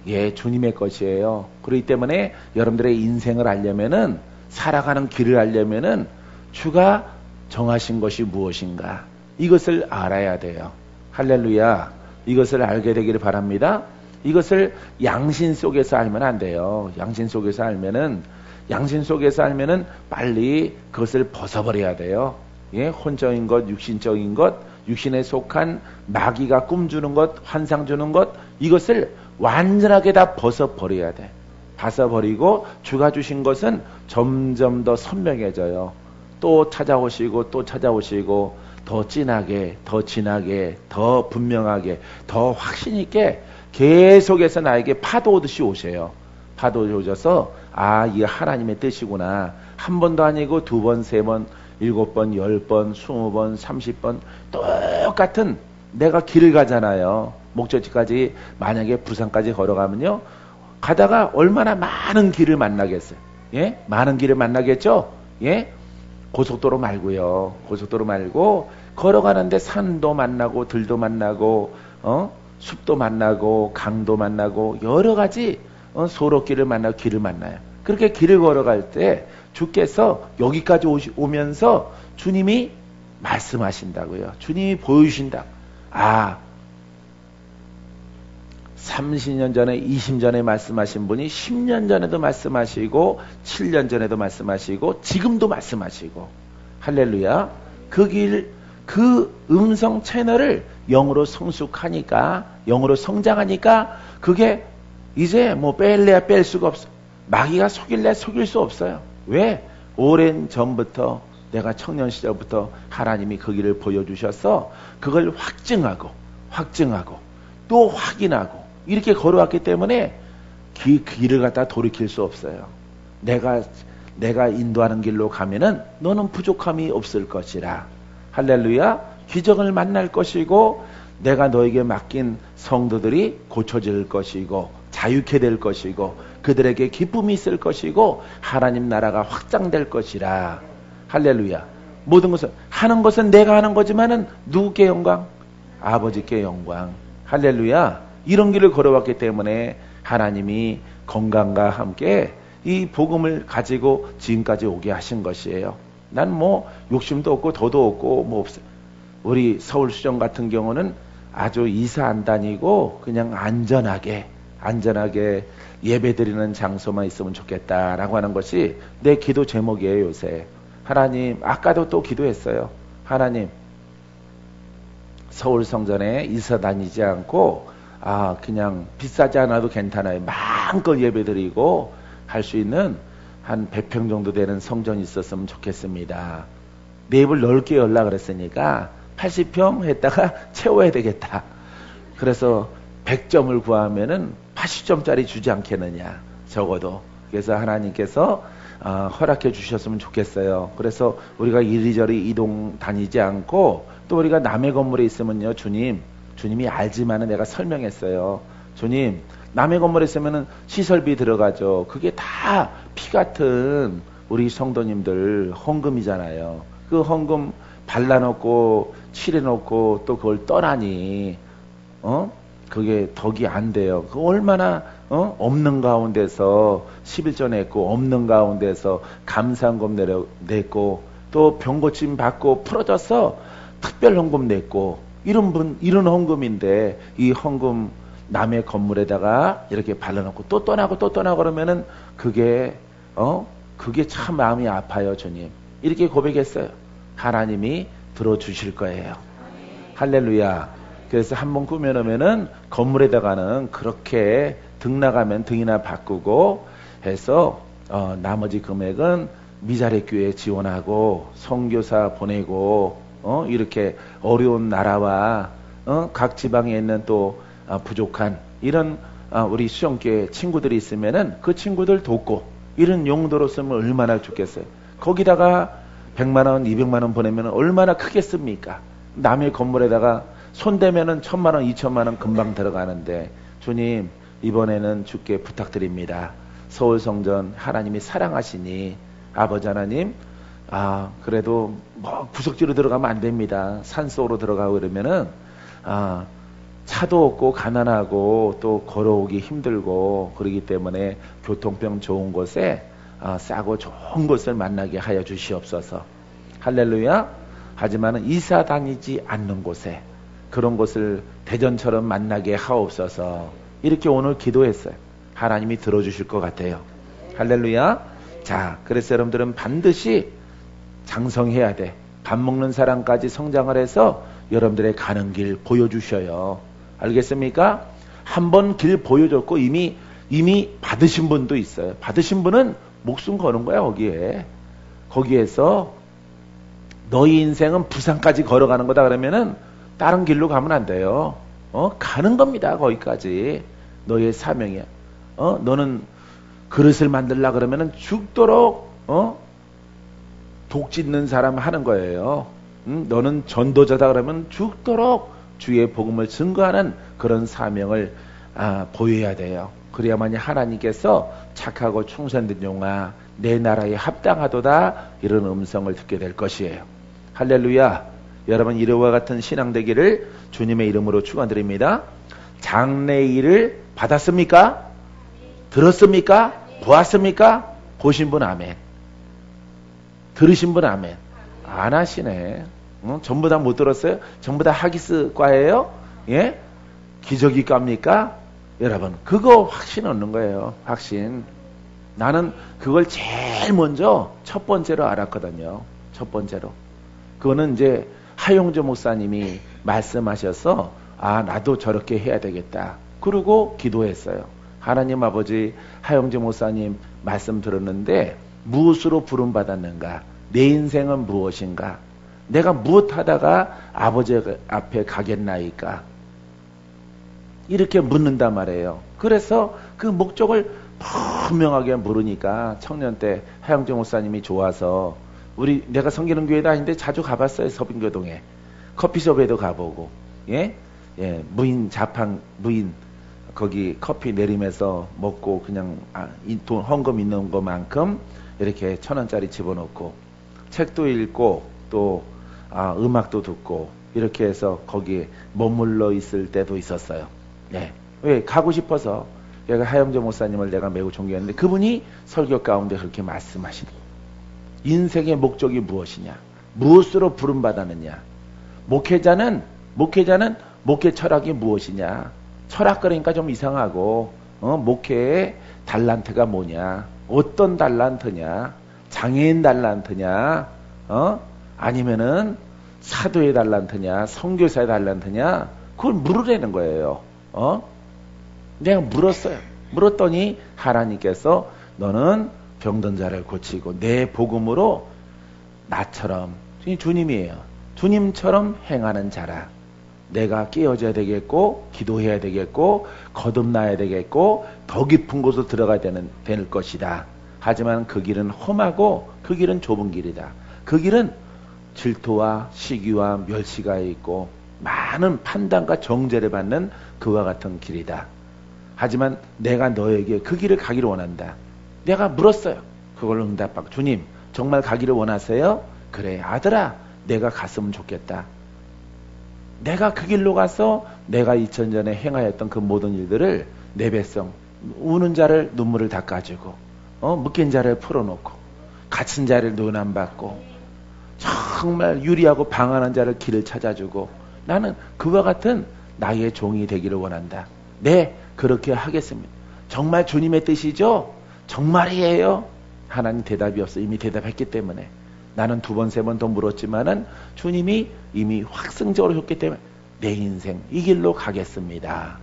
Speaker 1: 예, 주님의 것이에요. 그렇기 때문에 여러분들의 인생을 알려면은, 살아가는 길을 알려면은 주가 정하신 것이 무엇인가, 이것을 알아야 돼요. 할렐루야. 이것을 알게 되기를 바랍니다. 이것을 양심 속에서 알면 안 돼요. 양심 속에서 알면은 빨리 그것을 벗어버려야 돼요. 예, 혼적인 것, 육신적인 것, 육신에 속한 마귀가 꿈주는 것, 환상 주는 것, 이것을 완전하게 다 벗어버려야 돼. 벗어버리고 주가 주신 것은 점점 더 선명해져요. 또 찾아오시고 또 찾아오시고 더 진하게, 더 진하게, 더 분명하게, 더 확신 있게 계속해서 나에게 파도 오듯이 오세요. 파도 오셔서 이게 하나님의 뜻이구나. 한 번도 아니고 두 번, 세 번, 7번, 10번, 20번, 30번 똑같은 내가 길을 가잖아요. 목적지까지 만약에 부산까지 걸어가면요, 가다가 얼마나 많은 길을 만나겠어요. 예? 많은 길을 만나겠죠? 예? 고속도로 말고요. 고속도로 말고 걸어가는데 산도 만나고 들도 만나고 숲도 만나고 강도 만나고 여러 가지 소로길을 만나고 길을 만나요. 그렇게 길을 걸어갈 때 주께서 여기까지 오면서 주님이 말씀하신다고요. 주님이 보여주신다. 30년 전에, 20년 전에 말씀하신 분이 10년 전에도 말씀하시고 7년 전에도 말씀하시고 지금도 말씀하시고, 할렐루야. 그 음성 채널을 영으로 성숙하니까, 영으로 성장하니까 그게 이제 뭐 뺄래야 뺄 수가 없어. 마귀가 속일래야 속일 수 없어요. 왜? 오랜 전부터, 내가 청년 시절부터 하나님이 그 길을 보여주셔서 그걸 확증하고 또 확인하고 이렇게 걸어왔기 때문에 길을 갖다 돌이킬 수 없어요. 내가 인도하는 길로 가면은 너는 부족함이 없을 것이라. 할렐루야. 기적을 만날 것이고 내가 너에게 맡긴 성도들이 고쳐질 것이고 자유케 될 것이고 그들에게 기쁨이 있을 것이고 하나님 나라가 확장될 것이라. 할렐루야. 모든 것은 하는 것은 내가 하는 거지만은 누구께 영광? 아버지께 영광. 할렐루야. 이런 길을 걸어왔기 때문에 하나님이 건강과 함께 이 복음을 가지고 지금까지 오게 하신 것이에요. 난 뭐 욕심도 없고 더도 없고 뭐 없어요. 우리 서울수정 같은 경우는 아주 이사 안 다니고 그냥 안전하게 예배 드리는 장소만 있으면 좋겠다라고 하는 것이 내 기도 제목이에요. 요새 하나님, 아까도 또 기도했어요. 하나님, 서울 성전에 이사 다니지 않고 그냥 비싸지 않아도 괜찮아요. 마음껏 예배 드리고 할 수 있는 한 100평 정도 되는 성전이 있었으면 좋겠습니다. 내 입을 넓게 열라 그랬으니까 80평 했다가 채워야 되겠다. 그래서 100점을 구하면은 80점짜리 주지 않겠느냐, 적어도. 그래서 하나님께서 허락해 주셨으면 좋겠어요. 그래서 우리가 이리저리 이동 다니지 않고, 또 우리가 남의 건물에 있으면요, 주님이 알지만은 내가 설명했어요. 주님, 남의 건물에 있으면은 시설비 들어가죠. 그게 다 피 같은 우리 성도님들 헌금이잖아요. 그 헌금 발라놓고 칠해놓고 또 그걸 떠나니 그게 덕이 안 돼요. 그 얼마나 없는 가운데서 11조 냈고, 없는 가운데서 감사헌금 냈고, 또 병고침 받고 풀어져서 특별 헌금 냈고, 이런 헌금인데, 이 헌금 남의 건물에다가 이렇게 발라놓고 또 떠나고 그러면은 그게 참 마음이 아파요. 주님, 이렇게 고백했어요. 하나님이 들어주실 거예요. 할렐루야. 그래서 한번 꾸며놓으면은 건물에다가는 그렇게 등 나가면 등이나 바꾸고 해서 나머지 금액은 미자립 교회에 지원하고 선교사 보내고 이렇게 어려운 나라와 각 지방에 있는 또 부족한 이런 우리 수영교회 친구들이 있으면은 그 친구들 돕고, 이런 용도로 쓰면 얼마나 좋겠어요. 거기다가 100만원, 200만원 보내면 얼마나 크겠습니까? 남의 건물에다가 손대면은 1000만원, 2000만원 금방 들어가는데, 주님, 이번에는 주께 부탁드립니다. 서울성전 하나님이 사랑하시니, 아버지 하나님, 그래도 뭐 구석지로 들어가면 안 됩니다. 산속으로 들어가고 그러면은 차도 없고 가난하고 또 걸어오기 힘들고 그러기 때문에 교통병 좋은 곳에 싸고 좋은 곳을 만나게 하여 주시옵소서. 할렐루야. 하지만 이사 다니지 않는 곳에, 그런 곳을 대전처럼 만나게 하옵소서. 이렇게 오늘 기도했어요. 하나님이 들어주실 것 같아요. 할렐루야. 자, 그래서 여러분들은 반드시 장성해야 돼. 밥 먹는 사람까지 성장을 해서 여러분들의 가는 길 보여주셔요. 알겠습니까? 한번 길 보여줬고 이미 받으신 분도 있어요. 받으신 분은 목숨 거는 거야. 거기에서 너희 인생은 부산까지 걸어가는 거다 그러면은 다른 길로 가면 안 돼요. 가는 겁니다. 거기까지. 너의 사명이야. 너는 그릇을 만들라 그러면은 죽도록 독 찢는 사람 하는 거예요. 너는 전도자다 그러면 죽도록 주의 복음을 증거하는 그런 사명을 보여야 돼요. 그래야만이 하나님께서 착하고 충성된 종아, 내 나라에 합당하도다, 이런 음성을 듣게 될 것이에요. 할렐루야. 여러분, 이와 같은 신앙 되기를 주님의 이름으로 축원드립니다. 장래일을 받았습니까? 들었습니까? 보았습니까? 보신 분 아멘. 들으신 분 아멘. 안 하시네. 전부 다 못 들었어요? 전부 다 하기스 과예요? 예? 기저귀 과입니까? 여러분, 그거 확신 얻는 거예요. 확신. 나는 그걸 제일 먼저 첫 번째로 알았거든요. 첫 번째로. 그거는 이제 하용조 목사님이 말씀하셔서 나도 저렇게 해야 되겠다. 그러고 기도했어요. 하나님 아버지, 하용조 목사님 말씀 들었는데 무엇으로 부름받았는가? 내 인생은 무엇인가? 내가 무엇하다가 아버지 앞에 가겠나이까? 이렇게 묻는단 말이에요. 그래서 그 목적을 분명하게 물으니까 청년 때 하영재 목사님이 좋아서, 내가 섬기는 교회 다니는데 자주 가봤어요. 서빙교동에. 커피숍에도 가보고, 무인 거기 커피 내리면서 먹고 그냥 돈 헌금 있는 것만큼 이렇게 1,000원짜리 집어넣고 책도 읽고 또 음악도 듣고 이렇게 해서 거기에 머물러 있을 때도 있었어요. 네. 왜? 가고 싶어서. 내가 하영조 목사님을 내가 매우 존경했는데 그분이 설교 가운데 그렇게 말씀하시는 인생의 목적이 무엇이냐? 무엇으로 부름받았느냐? 목회자는 목회 철학이 무엇이냐? 철학 그러니까 좀 이상하고 목회의 달란트가 뭐냐? 어떤 달란트냐? 장애인 달란트냐? 아니면은 사도의 달란트냐? 선교사의 달란트냐? 그걸 물으라는 거예요. 내가 물었어요. 물었더니 하나님께서 너는 병든 자를 고치고 내 복음으로 나처럼 주님이에요. 주님처럼 행하는 자라. 내가 깨어져야 되겠고 기도해야 되겠고 거듭나야 되겠고 더 깊은 곳으로 들어가야 될 것이다. 하지만 그 길은 험하고 그 길은 좁은 길이다. 그 길은 질투와 시기와 멸시가 있고 많은 판단과 정죄를 받는 그와 같은 길이다. 하지만 내가 너에게 그 길을 가기를 원한다. 내가 물었어요. 그걸 응답받고 주님 정말 가기를 원하세요? 그래 아들아 내가 갔으면 좋겠다. 내가 그 길로 가서 내가 2000전에 행하였던 그 모든 일들을 내 백성 우는 자를 눈물을 닦아주고 묶인 자를 풀어놓고 갇힌 자를 논함받고 정말 유리하고 방황하는 자를 길을 찾아주고 나는 그와 같은 나의 종이 되기를 원한다. 네 그렇게 하겠습니다. 정말 주님의 뜻이죠? 정말이에요? 하나님 대답이 없어. 이미 대답했기 때문에. 나는 2번, 3번 더 물었지만은 주님이 이미 확증적으로 했기 때문에 내 인생 이 길로 가겠습니다.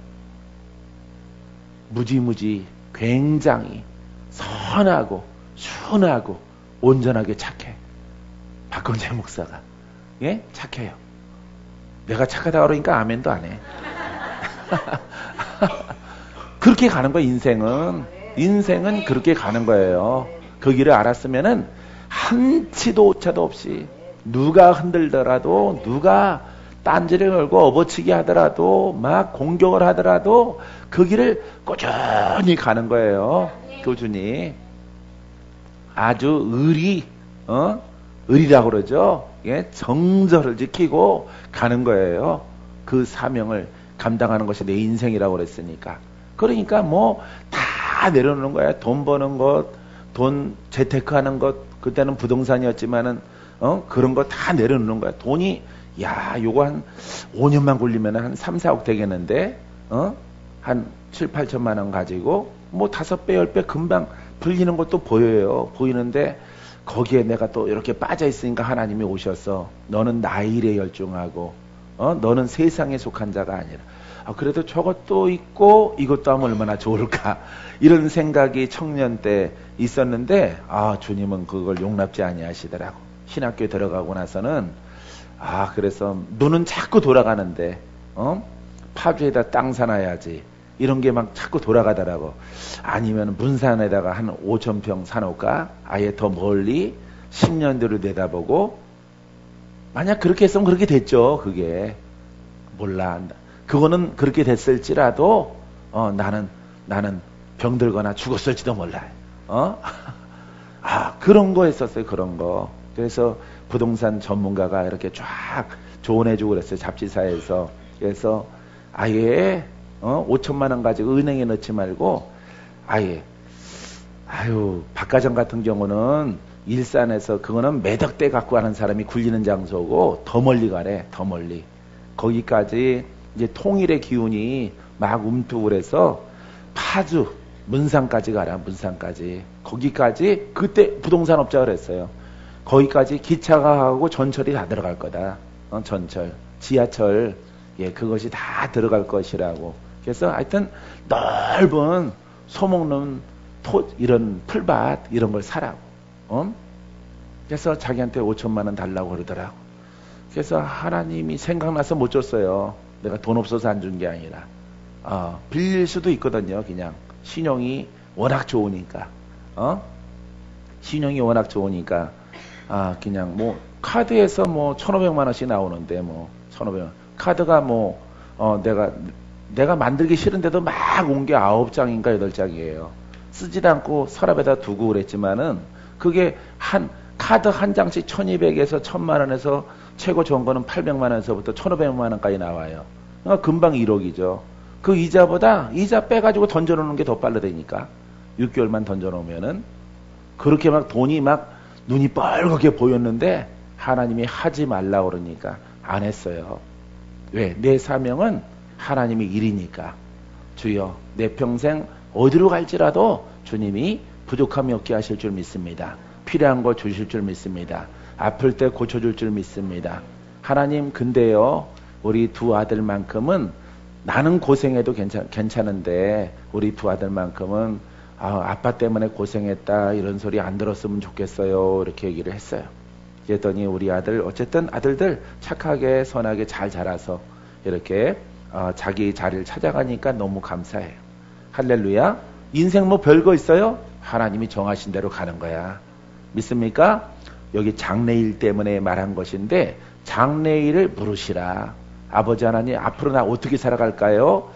Speaker 1: 무지무지 굉장히 선하고 순하고 온전하게 착해. 박건재 목사가. 예? 착해요. 내가 착하다 그러니까 아멘도 안 해. 그렇게 가는 거야 인생은. 인생은 그렇게 가는 거예요. 그 길을 알았으면은 한치도 오차도 없이 누가 흔들더라도 누가 딴지를 걸고 업어치기 하더라도 막 공격을 하더라도 그 길을 꾸준히 가는 거예요. 꾸준히. 아주 의리라고 그러죠. 예? 정절을 지키고 가는 거예요. 그 사명을 감당하는 것이 내 인생이라고 그랬으니까. 그러니까 뭐 다 내려놓는 거야. 돈 버는 것, 돈 재테크하는 것, 그때는 부동산이었지만은 그런 거 다 내려놓는 거야. 돈이 요거 한 5년만 굴리면 한 3, 4억 되겠는데 한 7, 8천만 원 가지고 뭐 5배, 10배 금방 불리는 것도 보여요. 보이는데 거기에 내가 또 이렇게 빠져 있으니까 하나님이 오셔서 너는 나의 일에 열중하고 너는 세상에 속한 자가 아니라 그래도 저것도 있고 이것도 하면 얼마나 좋을까 이런 생각이 청년 때 있었는데 주님은 그걸 용납지 아니하시더라고. 신학교에 들어가고 나서는 그래서 눈은 자꾸 돌아가는데 파주에다 땅 사놔야지 이런 게 막 자꾸 돌아가더라고. 아니면 문산에다가 한 5,000평 사놓을까? 아예 더 멀리 10년 뒤로 내다보고 만약 그렇게 했으면 그렇게 됐죠. 그게 몰라. 그거는 그렇게 됐을지라도 나는 병들거나 죽었을지도 몰라요. 그런 거 했었어요. 그런 거. 그래서 부동산 전문가가 이렇게 쫙 조언해주고 그랬어요. 잡지사에서. 그래서 아예 5천만 원 가지고 은행에 넣지 말고 박가정 같은 경우는 일산에서 그거는 매덕 대 갖고 가는 사람이 굴리는 장소고 더 멀리 가래. 더 멀리. 거기까지 이제 통일의 기운이 막 움트고 그래서 파주 문산까지 가라. 문산까지. 거기까지 그때 부동산 업자가 그랬어요. 거기까지 기차가 가고 전철이 다 들어갈 거다. 전철, 지하철, 그것이 다 들어갈 것이라고. 그래서 하여튼 넓은 소목는 이런 풀밭 이런 걸 사라고. 그래서 자기한테 5천만 원 달라고 그러더라고. 그래서 하나님이 생각나서 못 줬어요. 내가 돈 없어서 안 준 게 아니라 빌릴 수도 있거든요. 그냥 신용이 워낙 좋으니까 신용이 워낙 좋으니까 그냥 뭐 카드에서 뭐 1,500만 원씩 나오는데 뭐 1,500만 카드가 뭐 내가 내가 만들기 싫은데도 막 온 게 9장인가 8장이에요. 쓰지도 않고 서랍에다 두고 그랬지만은 그게 카드 한 장씩 1200에서 1000만 원에서 최고 좋은 거는 800만 원에서부터 1500만 원까지 나와요. 그러니까 금방 1억이죠. 그 이자 빼가지고 던져놓는 게 더 빠르다니까. 6개월만 던져놓으면은. 그렇게 막 돈이 막 눈이 뻘겋게 보였는데 하나님이 하지 말라 그러니까 안 했어요. 왜? 내 사명은 하나님의 일이니까. 주여, 내 평생 어디로 갈지라도 주님이 부족함이 없게 하실 줄 믿습니다. 필요한 거 주실 줄 믿습니다. 아플 때 고쳐줄 줄 믿습니다. 하나님, 근데요, 우리 두 아들만큼은 나는 고생해도 괜찮은데 우리 두 아들만큼은 아빠 때문에 고생했다 이런 소리 안 들었으면 좋겠어요. 이렇게 얘기를 했어요. 그랬더니 우리 아들, 어쨌든 아들들 착하게 선하게 잘 자라서 이렇게 자기 자리를 찾아가니까 너무 감사해요. 할렐루야. 인생 뭐 별거 있어요? 하나님이 정하신 대로 가는 거야. 믿습니까? 여기 장래일 때문에 말한 것인데 장래일을 물으시라. 아버지 하나님, 앞으로 나 어떻게 살아갈까요?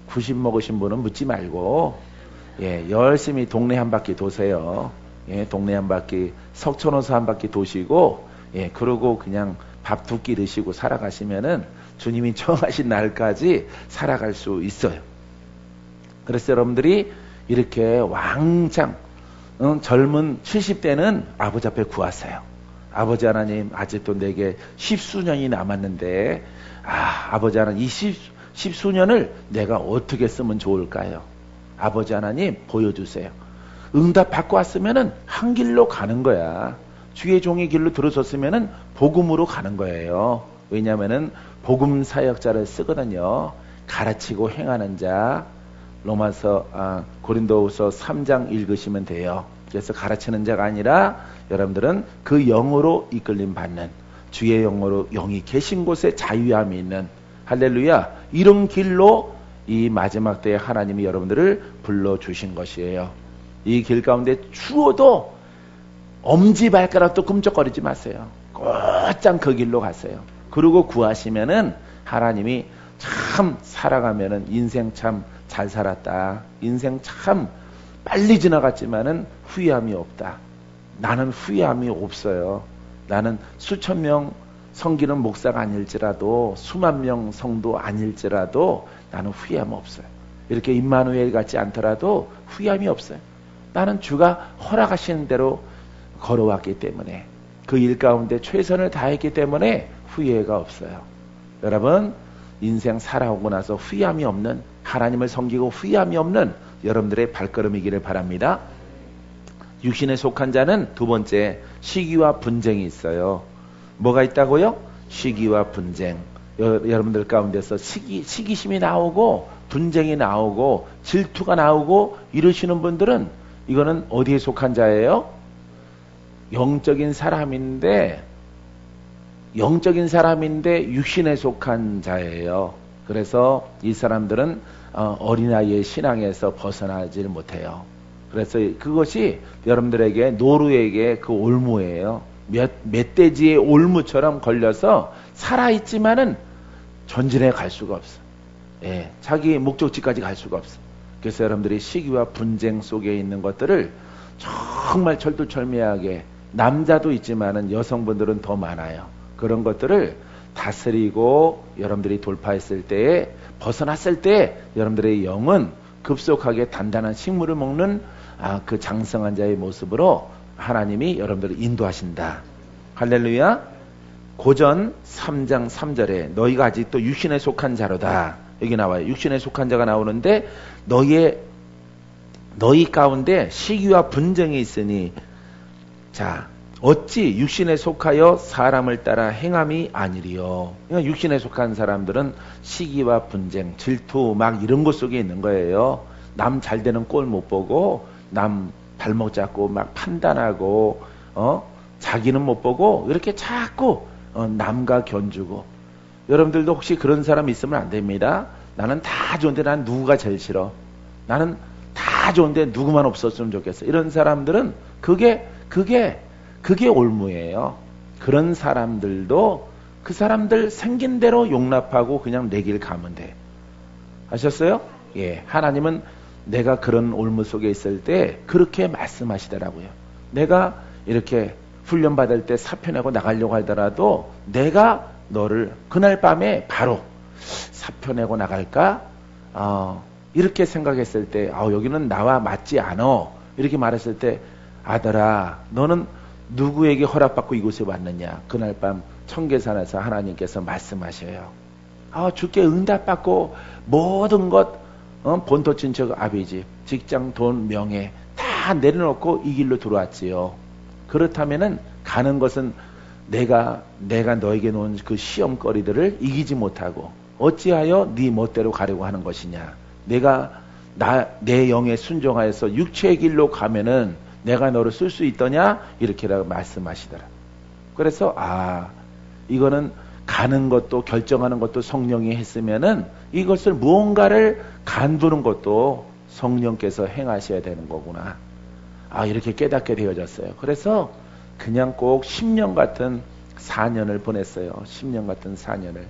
Speaker 1: 90 먹으신 분은 묻지 말고 열심히 동네 한 바퀴 도세요. 동네 한 바퀴, 석촌호수 한 바퀴 도시고 그러고 그냥 밥 두 끼 드시고 살아가시면은 주님이 정하신 날까지 살아갈 수 있어요. 그래서 여러분들이 이렇게 왕창 젊은 70대는 아버지 앞에 구하세요. 아버지 하나님, 아직도 내게 십수년이 남았는데 아버지 하나님, 이 십수년을 내가 어떻게 쓰면 좋을까요? 아버지 하나님 보여주세요. 응답 받고 왔으면은 한 길로 가는 거야. 주의 종의 길로 들어섰으면은 복음으로 가는 거예요. 왜냐하면은 복음 사역자를 쓰거든요. 가르치고 행하는 자. 고린도후서 3장 읽으시면 돼요. 그래서 가르치는 자가 아니라 여러분들은 그 영으로 이끌림 받는, 주의 영으로 영이 계신 곳에 자유함이 있는, 할렐루야, 이런 길로 이 마지막 때에 하나님이 여러분들을 불러주신 것이에요. 이 길 가운데 추워도 엄지발가락도 꿈쩍거리지 마세요. 곧장 그 길로 가세요. 그리고 구하시면은 하나님이 참 살아가면은 인생 참 잘 살았다. 인생 참 빨리 지나갔지만은 후회함이 없다. 나는 후회함이 없어요. 나는 수천 명 섬기는 목사가 아닐지라도 수만 명 성도 아닐지라도 나는 후회함 없어요. 이렇게 임마누엘 같지 않더라도 후회함이 없어요. 나는 주가 허락하시는 대로 걸어왔기 때문에 그 일 가운데 최선을 다했기 때문에 후회가 없어요. 여러분, 인생 살아오고 나서 후회함이 없는, 하나님을 섬기고 후회함이 없는 여러분들의 발걸음이기를 바랍니다. 육신에 속한 자는 두 번째, 시기와 분쟁이 있어요. 뭐가 있다고요? 시기와 분쟁. 여러분들 가운데서 시기심이 나오고 분쟁이 나오고 질투가 나오고 이러시는 분들은 이거는 어디에 속한 자예요? 영적인 사람인데 육신에 속한 자예요. 그래서 이 사람들은 어린아이의 신앙에서 벗어나질 못해요. 그래서 그것이 여러분들에게, 노루에게 그 올무예요. 멧돼지의 올무처럼 걸려서 살아있지만은 전진해 갈 수가 없어. 자기 목적지까지 갈 수가 없어. 그래서 여러분들이 시기와 분쟁 속에 있는 것들을 정말 철두철미하게, 남자도 있지만은 여성분들은 더 많아요. 그런 것들을 다스리고 여러분들이 돌파했을 때에, 벗어났을 때 여러분들의 영은 급속하게 단단한 식물을 먹는 그 장성한 자의 모습으로 하나님이 여러분들을 인도하신다. 할렐루야. 고전 3장 3절에 너희가 아직도 육신에 속한 자로다. 여기 나와요. 육신에 속한 자가 나오는데 너희 가운데 시기와 분쟁이 있으니, 자, 어찌 육신에 속하여 사람을 따라 행함이 아니리요. 그러니까 육신에 속한 사람들은 시기와 분쟁, 질투 막 이런 것 속에 있는 거예요. 남 잘 되는 꼴 못 보고 남 발목 잡고 막 판단하고 자기는 못 보고 이렇게 자꾸 남과 견주고. 여러분들도 혹시 그런 사람 있으면 안 됩니다. 나는 다 좋은데 난 누구가 제일 싫어. 나는 다 좋은데 누구만 없었으면 좋겠어. 이런 사람들은 그게 올무예요. 그런 사람들도 그 사람들 생긴 대로 용납하고 그냥 내 길 가면 돼. 아셨어요? 예, 하나님은 내가 그런 올무 속에 있을 때 그렇게 말씀하시더라고요. 내가 이렇게 훈련 받을 때 사표내고 나가려고 하더라도 내가 너를 그날 밤에 바로 사표내고 나갈까? 이렇게 생각했을 때 여기는 나와 맞지 않아. 이렇게 말했을 때 아들아 너는 누구에게 허락받고 이곳에 왔느냐? 그날 밤 청계산에서 하나님께서 말씀하셔요. 주께 응답받고 모든 것 본토 친척 아비집 직장 돈 명예 다 내려놓고 이 길로 들어왔지요. 그렇다면은 가는 것은 내가 너에게 놓은 그 시험거리들을 이기지 못하고 어찌하여 네 멋대로 가려고 하는 것이냐. 내가 내 영에 순종하여서 육체의 길로 가면은 내가 너를 쓸 수 있더냐 이렇게라고 말씀하시더라. 그래서 이거는 가는 것도 결정하는 것도 성령이 했으면은 이것을 무언가를 간두는 것도 성령께서 행하셔야 되는 거구나. 이렇게 깨닫게 되어졌어요. 그래서 그냥 꼭 10년 같은 4년을 보냈어요. 10년 같은 4년을.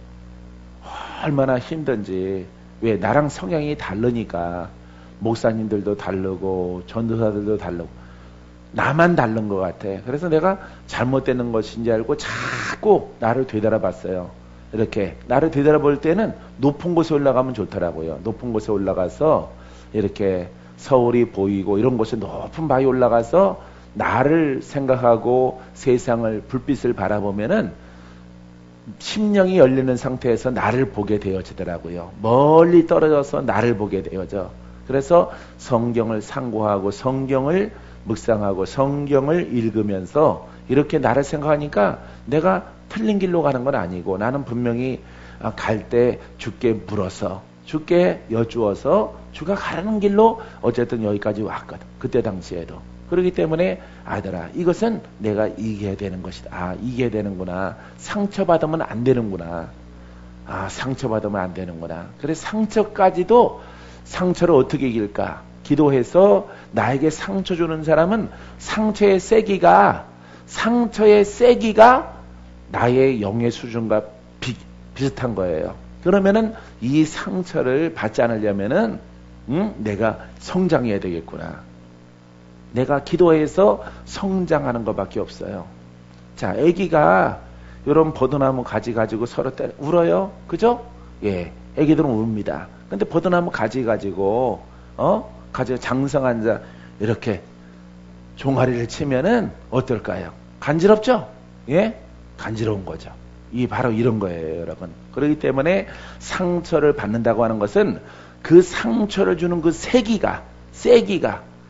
Speaker 1: 얼마나 힘든지. 왜? 나랑 성향이 다르니까. 목사님들도 다르고 전도사들도 다르고 나만 다른 것 같아. 그래서 내가 잘못되는 것인지 알고 자꾸 나를 되돌아봤어요. 이렇게 나를 되돌아볼 때는 높은 곳에 올라가면 좋더라고요. 높은 곳에 올라가서 이렇게 서울이 보이고 이런 곳에 높은 바위 올라가서 나를 생각하고 세상을 불빛을 바라보면은 심령이 열리는 상태에서 나를 보게 되어지더라고요. 멀리 떨어져서 나를 보게 되어져. 그래서 성경을 상고하고 성경을 묵상하고 성경을 읽으면서 이렇게 나를 생각하니까 내가 틀린 길로 가는 건 아니고 나는 분명히 갈 때 주께 물어서 주께 여쭈어서 주가 가라는 길로 어쨌든 여기까지 왔거든. 그때 당시에도. 그렇기 때문에 아들아 이것은 내가 이겨야 되는 것이다. 이겨야 되는구나. 상처받으면 안 되는구나. 상처받으면 안 되는구나. 그래서 상처까지도 상처를 어떻게 이길까? 기도해서 나에게 상처 주는 사람은 상처의 세기가 나의 영의 수준과 비슷한 거예요. 그러면은 이 상처를 받지 않으려면은 내가 성장해야 되겠구나. 내가 기도해서 성장하는 것밖에 없어요. 자, 아기가 이런 버드나무 가지 가지고 서로 울어요. 그죠? 예, 아기들은 웁니다. 근데 버드나무 가지 가지고 가지고 장성한 자 이렇게 종아리를 치면은 어떨까요? 간지럽죠? 예? 간지러운 거죠. 바로 이런 거예요, 여러분. 그렇기 때문에 상처를 받는다고 하는 것은 그 상처를 주는 그 세기가,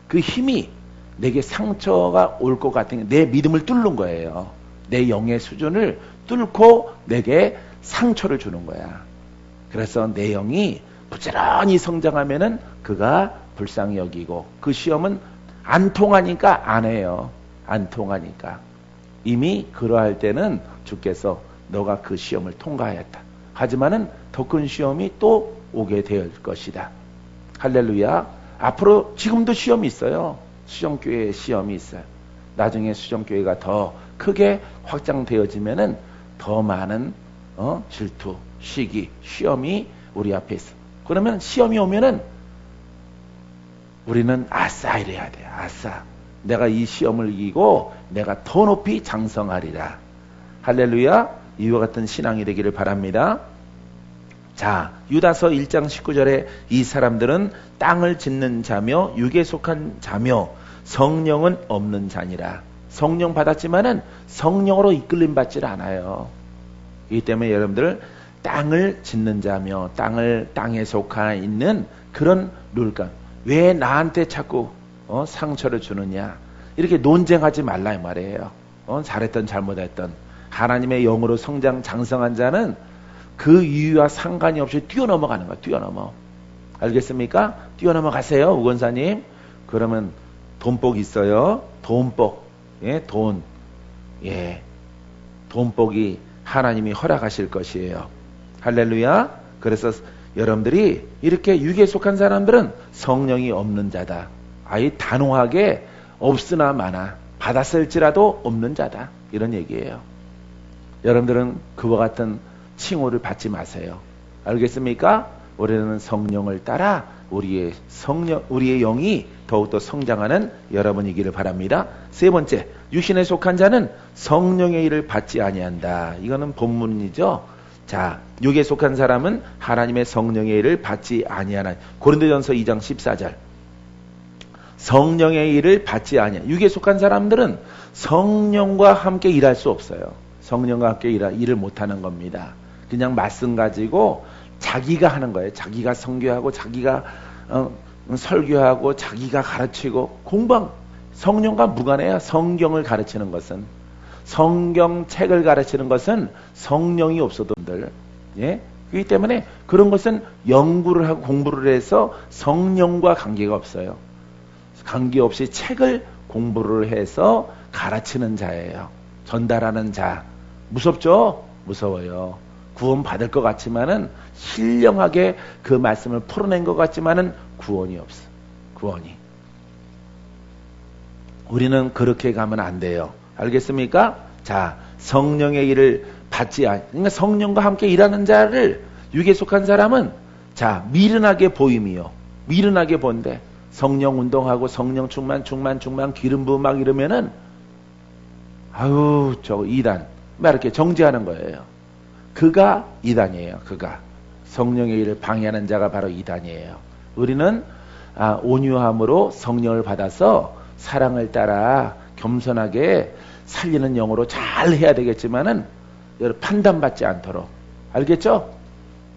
Speaker 1: 그 힘이 내게 상처가 올 것 같은 내 믿음을 뚫는 거예요. 내 영의 수준을 뚫고 내게 상처를 주는 거야. 그래서 내 영이 부지런히 성장하면은 그가 불쌍히 여기고 그 시험은 안 통하니까 안 해요. 안 통하니까. 이미 그러할 때는 주께서 너가 그 시험을 통과하였다. 하지만은 더 큰 시험이 또 오게 될 것이다. 할렐루야. 앞으로 지금도 시험이 있어요. 수정교회에 시험이 있어요. 나중에 수정교회가 더 크게 확장되어지면은 더 많은 질투, 시기, 시험이 우리 앞에 있어. 그러면 시험이 오면은 우리는 아싸 이래야 돼. 아싸. 내가 이 시험을 이기고 내가 더 높이 장성하리라. 할렐루야. 이와 같은 신앙이 되기를 바랍니다. 자, 유다서 1장 19절에 이 사람들은 땅을 짓는 자며 육에 속한 자며 성령은 없는 자니라. 성령 받았지만은 성령으로 이끌림 받질 않아요. 이 때문에 여러분들 땅을 짓는 자며 땅에 속한 있는 그런 룰감. 왜 나한테 자꾸 상처를 주느냐. 이렇게 논쟁하지 말라 이 말이에요. 잘했던 잘못했던. 하나님의 영으로 성장 장성한 자는 그 이유와 상관이 없이 뛰어넘어가는 거야. 뛰어넘어. 알겠습니까? 뛰어넘어가세요. 우건사님. 그러면 돈복 있어요. 돈복. 예, 돈. 예. 돈복이 하나님이 허락하실 것이에요. 할렐루야. 그래서 여러분들이 이렇게 육에 속한 사람들은 성령이 없는 자다. 아예 단호하게 없으나 마나 받았을지라도 없는 자다. 이런 얘기예요. 여러분들은 그와 같은 칭호를 받지 마세요. 알겠습니까? 우리는 성령을 따라 우리의 영이 더욱더 성장하는 여러분이기를 바랍니다. 세 번째, 육신에 속한 자는 성령의 일을 받지 아니한다. 이거는 본문이죠. 자, 육에 속한 사람은 하나님의 성령의 일을 받지 아니하나. 고린도전서 2장 14절. 성령의 일을 받지 아니하. 육에 속한 사람들은 성령과 함께 일할 수 없어요. 성령과 함께 일을 못하는 겁니다. 그냥 말씀 가지고 자기가 하는 거예요. 자기가 선교하고 자기가 설교하고 자기가 가르치고 성령과 무관해요. 성경을 가르치는 것은, 성경책을 가르치는 것은 성령이 없어도들, 예? 그렇기 때문에 그런 것은 연구를 하고 공부를 해서 성령과 관계가 없어요. 관계없이 책을 공부를 해서 가르치는 자예요. 전달하는 자. 무섭죠? 무서워요. 구원 받을 것 같지만은, 신령하게 그 말씀을 풀어낸 것 같지만은 구원이 없어. 구원이. 우리는 그렇게 가면 안 돼요. 알겠습니까? 자, 성령의 일을 받지 그러니까 성령과 함께 일하는 자를, 육에 속한 사람은, 자, 미련하게 보임이요. 미련하게 본대. 성령 운동하고 성령 충만 기름 부음 막 이러면은, 아유, 저거 이단. 막 이렇게 정죄하는 거예요. 그가 이단이에요. 그가. 성령의 일을 방해하는 자가 바로 이단이에요. 우리는 온유함으로 성령을 받아서 사랑을 따라 겸손하게 살리는 영으로 잘 해야 되겠지만은 판단받지 않도록. 알겠죠?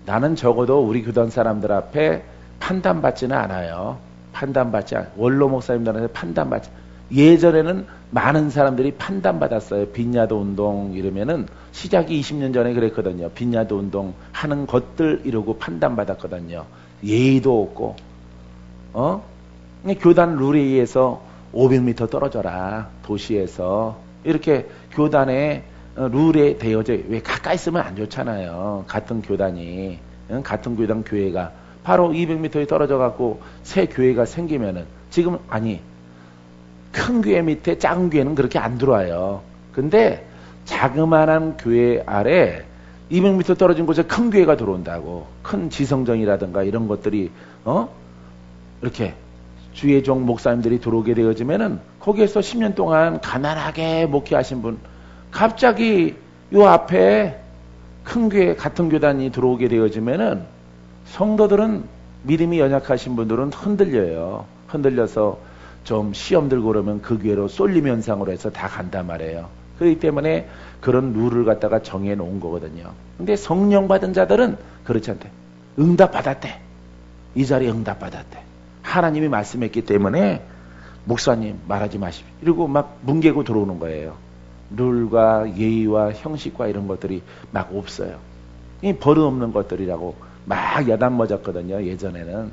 Speaker 1: 나는 적어도 우리 교단 사람들 앞에 판단받지는 않아요. 원로 목사님들한테 판단받지. 예전에는 많은 사람들이 판단받았어요. 빈야도 운동 이러면은 시작이 20년 전에 그랬거든요. 빈야도 운동 하는 것들 이러고 판단받았거든요. 예의도 없고, 교단 룰에 의해서 500m 떨어져라. 도시에서. 이렇게 교단의 룰에 되어져. 왜 가까이 있으면 안 좋잖아요. 같은 교단이. 같은 교단 교회가. 바로 200m에 떨어져 갖고 새 교회가 생기면은, 지금 큰 교회 밑에 작은 교회는 그렇게 안 들어와요. 근데 자그마한 교회 아래 200m 떨어진 곳에 큰 교회가 들어온다고. 큰 지성정이라든가 이런 것들이 이렇게 주의 종 목사님들이 들어오게 되어지면은, 거기에서 10년 동안 가난하게 목회하신 분, 갑자기 요 앞에 큰 교회 같은 교단이 들어오게 되어지면은, 성도들은, 믿음이 연약하신 분들은 흔들려요. 흔들려서 좀 시험 들고 그러면 그 교회로 쏠림 현상으로 해서 다 간단 말이에요. 그렇기 때문에 그런 룰을 갖다가 정해 놓은 거거든요. 근데 성령 받은 자들은 그렇지 않대. 응답 받았대. 이 자리에 응답 받았대. 하나님이 말씀했기 때문에 목사님 말하지 마십시오. 이러고 막 뭉개고 들어오는 거예요. 룰과 예의와 형식과 이런 것들이 막 없어요. 이 버릇없는 것들이라고 막 야단맞았거든요. 예전에는.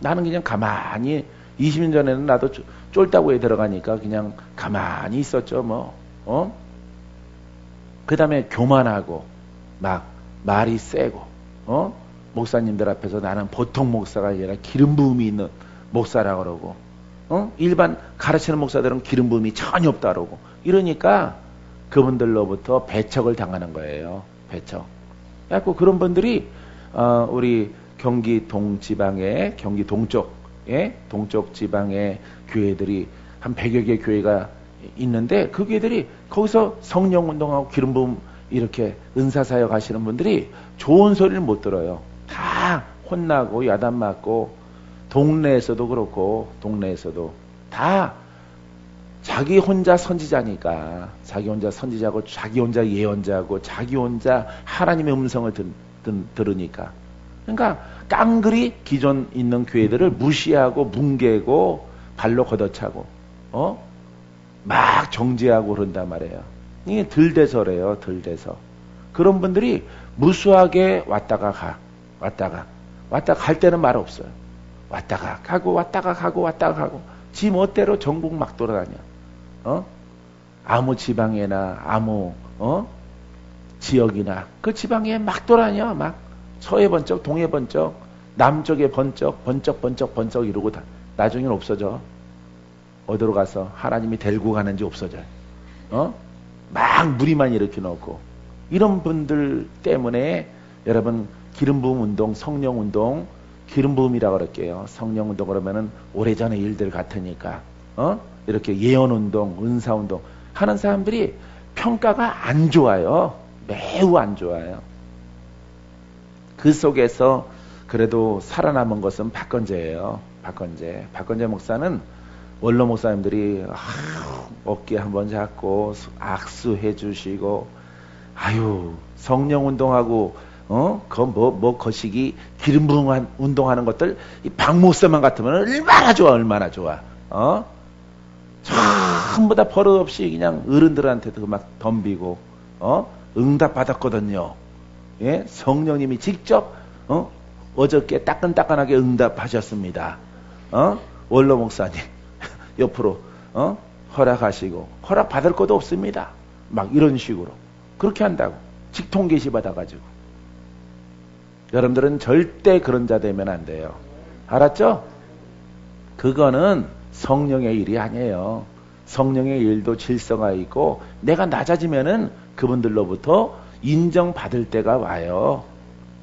Speaker 1: 나는 그냥 가만히, 20년 전에는 나도 쫄다구에 들어가니까 그냥 가만히 있었죠. 그 다음에 교만하고 막 말이 세고, 목사님들 앞에서 나는 보통 목사가 아니라 기름 부음이 있는 목사라고 그러고, 일반 가르치는 목사들은 기름 부음이 전혀 없다 그러고, 이러니까 그분들로부터 배척을 당하는 거예요. 배척. 그래갖고 그런 분들이 우리 경기 동지방에, 경기 동쪽 지방의 교회들이 한 100여 개 교회가 있는데, 그 교회들이 거기서 성령 운동하고 기름 부음 이렇게 은사 사역 하시는 분들이 좋은 소리를 못 들어요. 다 혼나고 야단 맞고, 동네에서도 그렇고, 동네에서도 다 자기 혼자 선지자니까, 자기 혼자 선지자고, 자기 혼자 예언자고, 자기 혼자 하나님의 음성을 들으니까. 그러니까 깡그리 기존 있는 교회들을 무시하고 뭉개고 발로 걷어차고 막 정죄하고 그런단 말이에요. 이게 들대서래요. 들대서. 그런 분들이 무수하게 왔다가 갈 때는 말 없어요. 왔다가 가고 지 멋대로 전국 막 돌아다녀. 아무 지방에나 아무 지역이나 그 지방에 막 돌아다녀. 막 서해 번쩍, 동해 번쩍, 남쪽에 번쩍 이러고 나중에는 없어져. 어디로 가서 하나님이 데리고 가는지 없어져요. 막 무리만 일으켜 놓고. 이런 분들 때문에 여러분 기름 부음 운동, 성령 운동, 기름 부음이라고 그럴게요. 성령 운동 그러면은 오래전의 일들 같으니까 이렇게 예언 운동, 은사 운동 하는 사람들이 평가가 안 좋아요. 매우 안 좋아요. 그 속에서 그래도 살아남은 것은 박건재예요. 박건재 목사는 원로 목사님들이 어깨 한번 잡고 악수해 주시고 아유 성령 운동하고 거시기 기름 부음 운동하는 것들 이 박 목사만 같으면 얼마나 좋아 전부 다 버릇없이 그냥 어른들한테도 막 덤비고 응답 받았거든요. 예? 성령님이 직접 어저께 따끈따끈하게 응답하셨습니다. 원로 목사님 옆으로 허락하시고 허락 받을 것도 없습니다. 막 이런 식으로 그렇게 한다고 직통 계시 받아가지고 여러분들은 절대 그런 자 되면 안 돼요. 알았죠? 그거는 성령의 일이 아니에요. 성령의 일도 질서가 있고 내가 낮아지면은 그분들로부터 인정받을 때가 와요.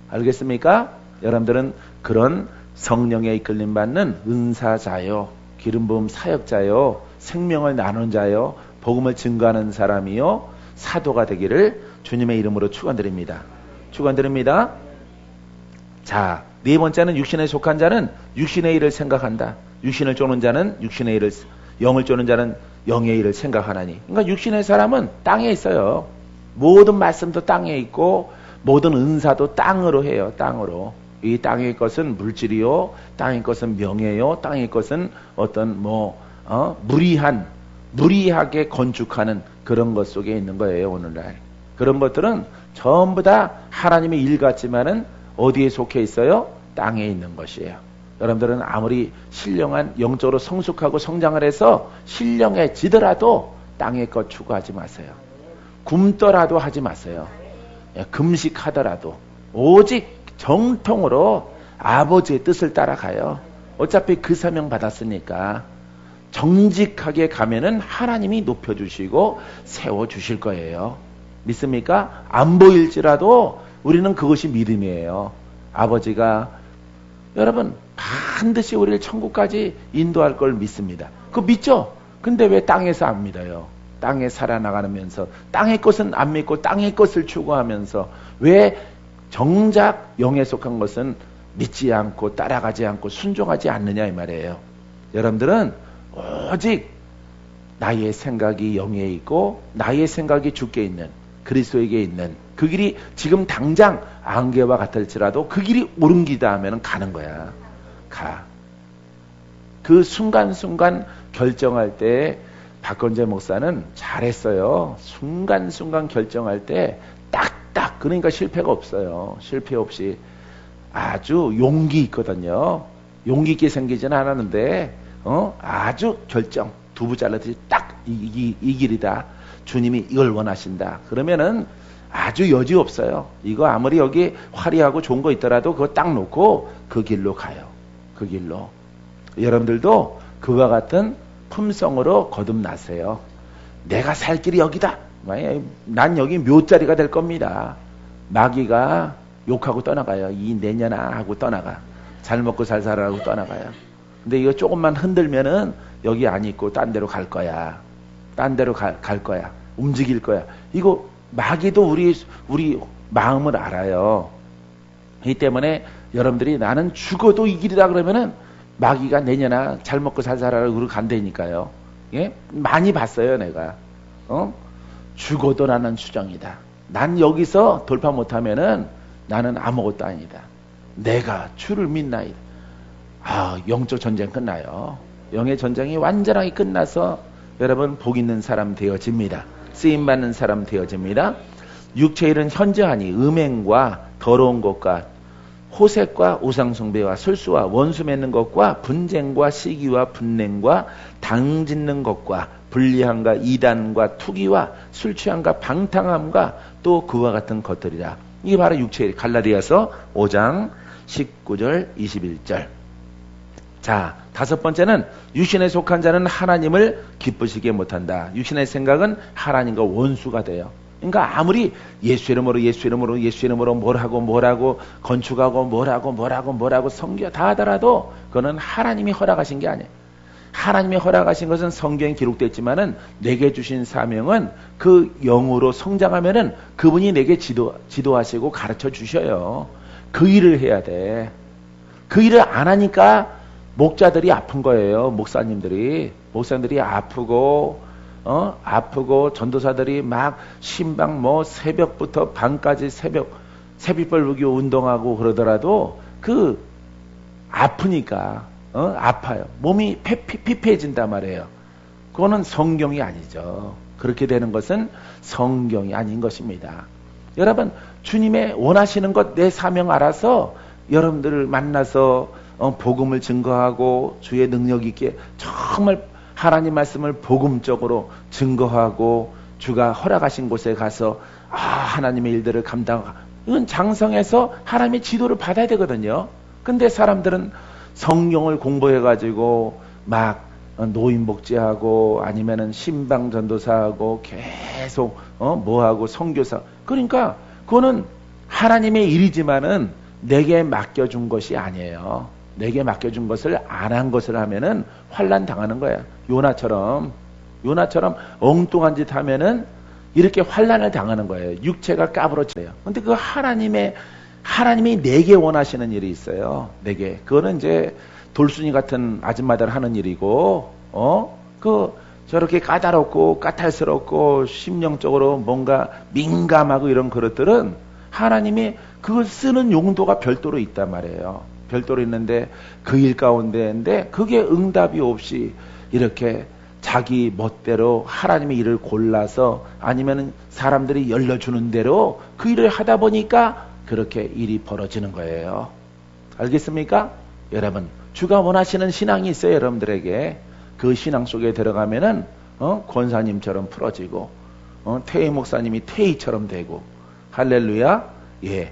Speaker 1: 알겠습니까? 여러분들은 그런 성령의 이끌림 받는 은사자요, 기름 부음 사역자요, 생명을 나눈 자요, 복음을 증거하는 사람이요, 사도가 되기를 주님의 이름으로 축원드립니다. 축원드립니다. 자, 네 번째는 육신에 속한 자는 육신의 일을 생각한다. 육신을 쫓는 자는 육신의 일을, 영을 쫓는 자는 영의 일을 생각하나니. 그러니까 육신의 사람은 땅에 있어요. 모든 말씀도 땅에 있고 모든 은사도 땅으로 해요. 땅으로. 이 땅의 것은 물질이요, 땅의 것은 명예요, 땅의 것은 어떤 무리하게 건축하는 그런 것 속에 있는 거예요. 오늘날 그런 것들은 전부 다 하나님의 일 같지만은 어디에 속해 있어요? 땅에 있는 것이에요. 여러분들은 아무리 신령한 영적으로 성숙하고 성장을 해서 신령해지더라도 땅의 것 추구하지 마세요. 굶더라도 하지 마세요. 금식하더라도 오직 정통으로 아버지의 뜻을 따라가요. 어차피 그 사명 받았으니까 정직하게 가면은 하나님이 높여주시고 세워주실 거예요. 믿습니까? 안 보일지라도 우리는 그것이 믿음이에요. 아버지가 여러분 반드시 우리를 천국까지 인도할 걸 믿습니다. 그거 믿죠? 근데 왜 땅에서 안 믿어요? 땅에 살아나가면서 땅의 것은 안 믿고 땅의 것을 추구하면서 왜 정작 영에 속한 것은 믿지 않고 따라가지 않고 순종하지 않느냐 이 말이에요. 여러분들은 오직 나의 생각이 영에 있고 나의 생각이 주께 있는 그리스도에게 있는 그 길이 지금 당장 안개와 같을지라도 그 길이 옳은 길이다 하면 가는 거야. 가. 그 순간순간 결정할 때 박건재 목사는 잘했어요. 순간순간 결정할 때 딱딱 그러니까 실패가 없어요. 실패 없이 아주 용기 있거든요. 용기 있게 생기지는 않았는데 아주 결정 두부 잘라듯이 딱 이 길이다. 주님이 이걸 원하신다. 그러면은 아주 여지 없어요. 이거 아무리 여기 화려하고 좋은 거 있더라도 그거 딱 놓고 그 길로 가요. 그 길로. 여러분들도 그와 같은 품성으로 거듭나세요. 내가 살 길이 여기다. 난 여기 묘자리가 될 겁니다. 마귀가 욕하고 떠나가요. 이 내년아 하고 떠나가. 잘 먹고 잘 살아라고 떠나가요. 근데 이거 조금만 흔들면은 여기 안 있고 딴 데로 갈 거야. 딴 데로 갈 거야. 움직일 거야. 이거 마귀도 우리 마음을 알아요. 이 때문에 여러분들이 나는 죽어도 이 길이다 그러면은 마귀가 내년아 잘 먹고 잘 살아라고 그러고 간다니까요. 예? 많이 봤어요 내가. 죽어도 나는 수정이다. 난 여기서 돌파 못하면은 나는 아무것도 아니다. 내가 주를 믿나이다. 영적 전쟁 끝나요. 영의 전쟁이 완전하게 끝나서 여러분 복 있는 사람 되어집니다. 쓰임받는 사람 되어집니다. 육체의 일은 현저하니 음행과 더러운 것과 호색과 우상숭배와 술수와 원수 맺는 것과 분쟁과 시기와 분냉과 당짓는 것과 불리함과 이단과 투기와 술취함과 방탕함과 또 그와 같은 것들이라. 이게 바로 육체의 일. 갈라디아서 5장 19절 21절. 자, 다섯 번째는 육신에 속한 자는 하나님을 기쁘시게 못한다. 육신의 생각은 하나님과 원수가 돼요. 그러니까 아무리 예수 이름으로 뭐라고 건축하고 뭐라고 성교 다 하더라도 그거는 하나님이 허락하신 게 아니에요. 하나님이 허락하신 것은 성경에 기록됐지만은 내게 주신 사명은 그 영으로 성장하면은 그분이 내게 지도하시고 가르쳐 주셔요. 그 일을 해야 돼. 그 일을 안 하니까 목자들이 아픈 거예요. 목사님들이 아프고 전도사들이 막 신방 새벽부터 밤까지 새벽벌기 운동하고 그러더라도 그 아프니까 아파요. 몸이 피폐해진단 말이에요. 그거는 성경이 아니죠. 그렇게 되는 것은 성경이 아닌 것입니다. 여러분, 주님의 원하시는 것 내 사명 알아서 여러분들을 만나서 복음을 증거하고 주의 능력 있게 정말 하나님 말씀을 복음적으로 증거하고 주가 허락하신 곳에 가서 하나님의 일들을 이건 장성해서 하나님의 지도를 받아야 되거든요. 근데 사람들은 성경을 공부해가지고 막 노인복지하고 아니면은 신방전도사하고 계속 뭐하고 선교사, 그러니까 그거는 하나님의 일이지만은 내게 맡겨준 것이 아니에요. 내게 맡겨준 것을 안 한 것을 하면은 환난 당하는 거야. 요나처럼 엉뚱한 짓 하면은 이렇게 환난을 당하는 거예요. 육체가 까부러져요. 근데 그 하나님이 내게 원하시는 일이 있어요. 내게. 그거는 이제 돌순이 같은 아줌마들 하는 일이고, 저렇게 까다롭고 까탈스럽고 심령적으로 뭔가 민감하고 이런 그릇들은 하나님이 그걸 쓰는 용도가 별도로 있단 말이에요. 별도로 있는데 그 일 가운데인데 그게 응답이 없이 이렇게 자기 멋대로 하나님의 일을 골라서 아니면 사람들이 열려주는 대로 그 일을 하다 보니까 그렇게 일이 벌어지는 거예요. 알겠습니까? 여러분, 주가 원하시는 신앙이 있어요. 여러분들에게 그 신앙 속에 들어가면은 권사님처럼 풀어지고 태희 목사님이 태희처럼 되고, 할렐루야. 예.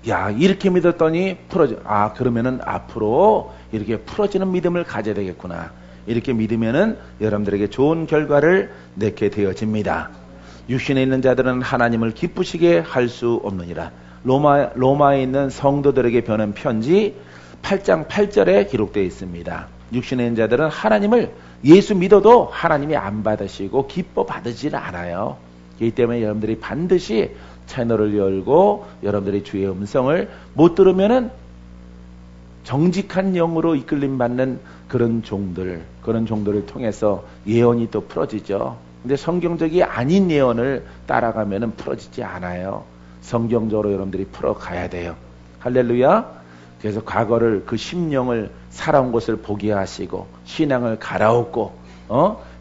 Speaker 1: 야, 이렇게 믿었더니 풀어져. 그러면은 앞으로 이렇게 풀어지는 믿음을 가져야 되겠구나. 이렇게 믿으면은 여러분들에게 좋은 결과를 낳게 되어집니다. 육신에 있는 자들은 하나님을 기쁘시게 할 수 없느니라. 로마에 있는 성도들에게 보낸 편지 8장 8절에 기록되어 있습니다. 육신에 있는 자들은 하나님을 예수 믿어도 하나님이 안 받으시고 기뻐 받으질 않아요. 그렇기 때문에 여러분들이 반드시 채널을 열고 여러분들이 주의 음성을 못 들으면은 정직한 영으로 이끌림 받는 그런 종들을 통해서 예언이 또 풀어지죠. 근데 성경적이 아닌 예언을 따라가면은 풀어지지 않아요. 성경적으로 여러분들이 풀어가야 돼요. 할렐루야. 그래서 과거를 그 심령을 살아온 것을 보게 하시고 신앙을 갈아엎고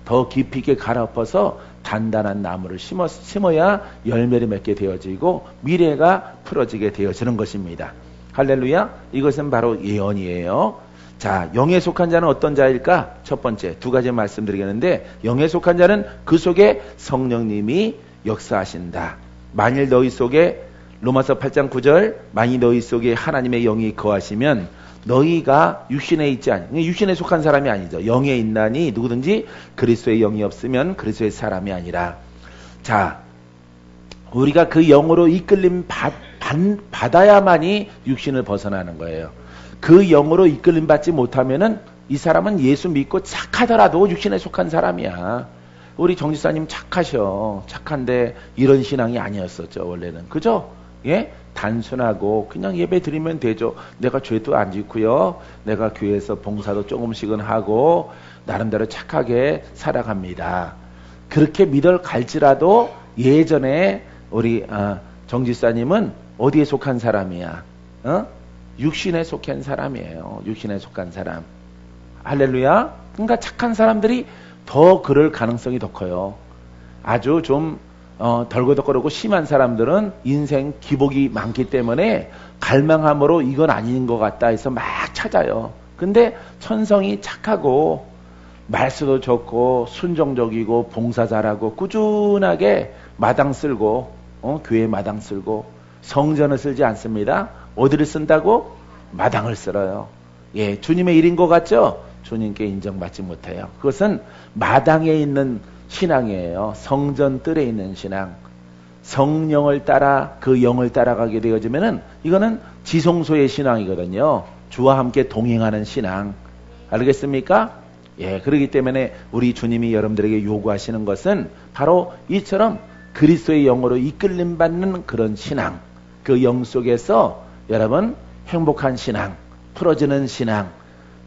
Speaker 1: 더 깊이 있게 갈아엎어서 단단한 나무를 심어야 열매를 맺게 되어지고 미래가 풀어지게 되어지는 것입니다. 할렐루야. 이것은 바로 예언이에요. 자, 영에 속한 자는 어떤 자일까? 첫 번째, 두 가지 말씀드리겠는데, 영에 속한 자는 그 속에 성령님이 역사하신다. 만일 너희 속에, 로마서 8장 9절, 만일 너희 속에 하나님의 영이 거하시면 너희가 육신에 있지 육신에 속한 사람이 아니죠. 영에 있나니 누구든지 그리스도의 영이 없으면 그리스도의 사람이 아니라. 자, 우리가 그 영으로 이끌림 받아야만이 육신을 벗어나는 거예요. 그 영으로 이끌림 받지 못하면은 이 사람은 예수 믿고 착하더라도 육신에 속한 사람이야. 우리 정지사님 착한데 이런 신앙이 아니었었죠. 원래는. 그죠? 예? 단순하고 그냥 예배 드리면 되죠. 내가 죄도 안 짓고요. 내가 교회에서 봉사도 조금씩은 하고 나름대로 착하게 살아갑니다. 그렇게 믿어 갈지라도 예전에 우리 정지사님은 어디에 속한 사람이야? 육신에 속한 사람이에요. 육신에 속한 사람. 할렐루야. 그러니까 착한 사람들이 더 그럴 가능성이 더 커요. 아주 좀 덜거덕거리고 심한 사람들은 인생 기복이 많기 때문에 갈망함으로 이건 아닌 것 같다 해서 막 찾아요. 근데 천성이 착하고 말수도 좋고 순종적이고 봉사 잘하고 꾸준하게 마당 쓸고 교회 마당 쓸고 성전을 쓸지 않습니다. 어디를 쓴다고? 마당을 쓸어요. 예, 주님의 일인 것 같죠? 주님께 인정받지 못해요. 그것은 마당에 있는 신앙이에요. 성전 뜰에 있는 신앙. 성령을 따라 그 영을 따라가게 되어지면은 이거는 지성소의 신앙이거든요. 주와 함께 동행하는 신앙. 알겠습니까? 예, 그렇기 때문에 우리 주님이 여러분들에게 요구하시는 것은 바로 이처럼 그리스도의 영으로 이끌림 받는 그런 신앙. 그 영 속에서 여러분 행복한 신앙, 풀어지는 신앙,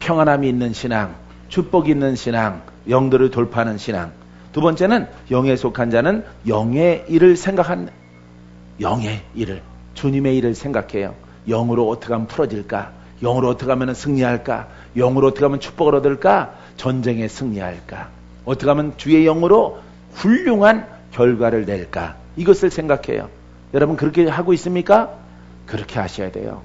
Speaker 1: 평안함이 있는 신앙, 축복이 있는 신앙, 영들을 돌파하는 신앙. 두 번째는 영에 속한 자는 영의 일을 생각한다. 영의 일을, 주님의 일을 생각해요. 영으로 어떻게 하면 풀어질까? 영으로 어떻게 하면 승리할까? 영으로 어떻게 하면 축복을 얻을까? 전쟁에 승리할까? 어떻게 하면 주의 영으로 훌륭한 결과를 낼까? 이것을 생각해요. 여러분 그렇게 하고 있습니까? 그렇게 하셔야 돼요.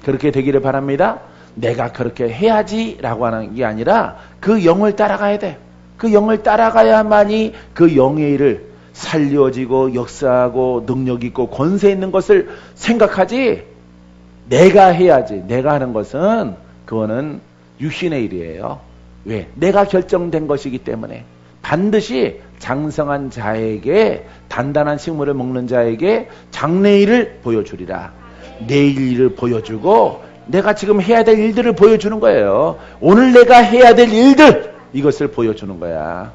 Speaker 1: 그렇게 되기를 바랍니다. 내가 그렇게 해야지 라고 하는 게 아니라 그 영을 따라가야 돼. 그 영을 따라가야만이 그 영의 일을 살려지고 역사하고 능력 있고 권세 있는 것을 생각하지, 내가 해야지. 내가 하는 것은 그거는 육신의 일이에요. 왜? 내가 결정된 것이기 때문에. 반드시 장성한 자에게, 단단한 식물을 먹는 자에게 장래일을 보여주리라. 내일 일을 보여주고 내가 지금 해야 될 일들을 보여주는 거예요. 오늘 내가 해야 될 일들, 이것을 보여주는 거야.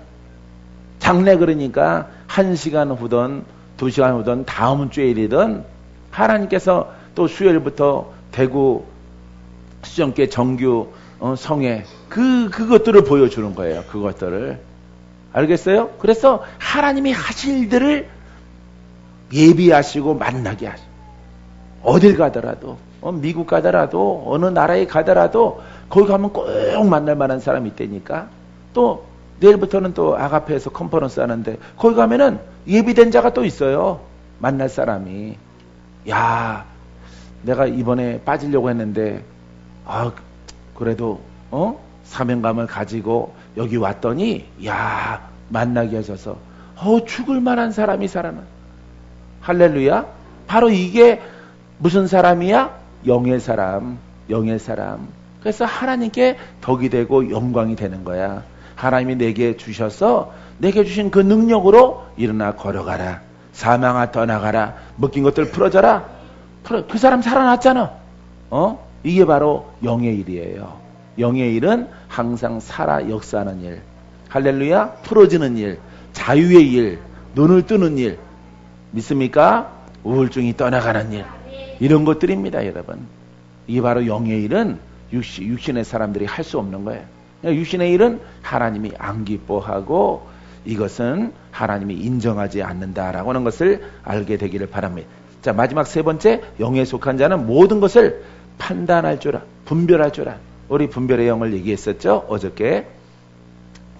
Speaker 1: 장래 그러니까 1시간 후든 2시간 후든 다음 주의 일이든 하나님께서 또 수요일부터 대구 수정교 정규 성회 그것들을 보여주는 거예요. 그것들을. 알겠어요? 그래서 하나님이 하실 일들을 예비하시고 만나게 하시고, 어딜 가더라도 미국 가더라도 어느 나라에 가더라도 거기 가면 꼭 만날 만한 사람이 있다니까. 또 내일부터는 또 아가페에서 컨퍼런스 하는데 거기 가면은 예비된 자가 또 있어요. 만날 사람이. 야, 내가 이번에 빠지려고 했는데 그래도 사명감을 가지고 여기 왔더니 야, 만나게 하셔서 죽을 만한 사람이 살아나. 할렐루야. 바로 이게 무슨 사람이야? 영의 사람. 영의 사람. 그래서 하나님께 덕이 되고 영광이 되는 거야. 하나님이 내게 주셔서 내게 주신 그 능력으로 일어나 걸어가라. 사망아 떠나가라. 묶인 것들 풀어져라. 그 사람 살아났잖아. 이게 바로 영의 일이에요. 영의 일은 항상 살아 역사하는 일. 할렐루야. 풀어지는 일, 자유의 일, 눈을 뜨는 일. 믿습니까? 우울증이 떠나가는 일. 이런 것들입니다, 여러분. 이게 바로 영의 일은 육신의 사람들이 할 수 없는 거예요. 육신의 일은 하나님이 안 기뻐하고 이것은 하나님이 인정하지 않는다라고 하는 것을 알게 되기를 바랍니다. 자, 마지막 세 번째, 영에 속한 자는 모든 것을 판단할 줄, 분별할 줄. 우리 분별의 영을 얘기했었죠?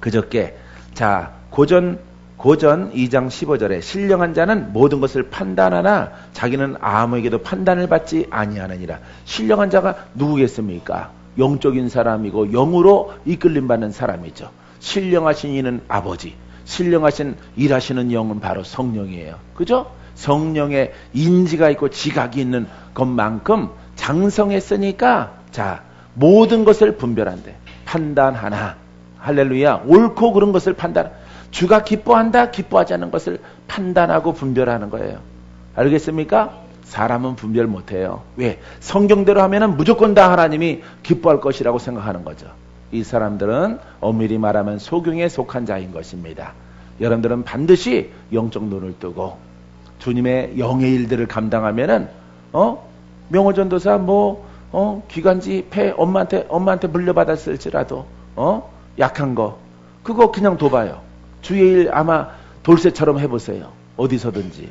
Speaker 1: 그저께. 자, 고전 2장 15절에 신령한 자는 모든 것을 판단하나 자기는 아무에게도 판단을 받지 아니하느니라. 신령한 자가 누구겠습니까? 영적인 사람이고 영으로 이끌림 받는 사람이죠. 신령하신 이는 아버지, 신령하신 일하시는 영은 바로 성령이에요. 그죠? 성령의 인지가 있고 지각이 있는 것만큼 장성했으니까 자, 모든 것을 분별한대. 판단하나. 할렐루야. 옳고 그른 것을 판단. 주가 기뻐한다, 기뻐하지 않는 것을 판단하고 분별하는 거예요. 알겠습니까? 사람은 분별 못해요. 왜? 성경대로 하면은 무조건 다 하나님이 기뻐할 것이라고 생각하는 거죠. 이 사람들은 엄밀히 말하면 소경에 속한 자인 것입니다. 여러분들은 반드시 영적 눈을 뜨고 주님의 영의 일들을 감당하면은 명호전도사 기관지 폐 엄마한테 물려받았을지라도 약한 거 그거 그냥 둬봐요. 주의 일 아마 돌쇠처럼 해보세요. 어디서든지.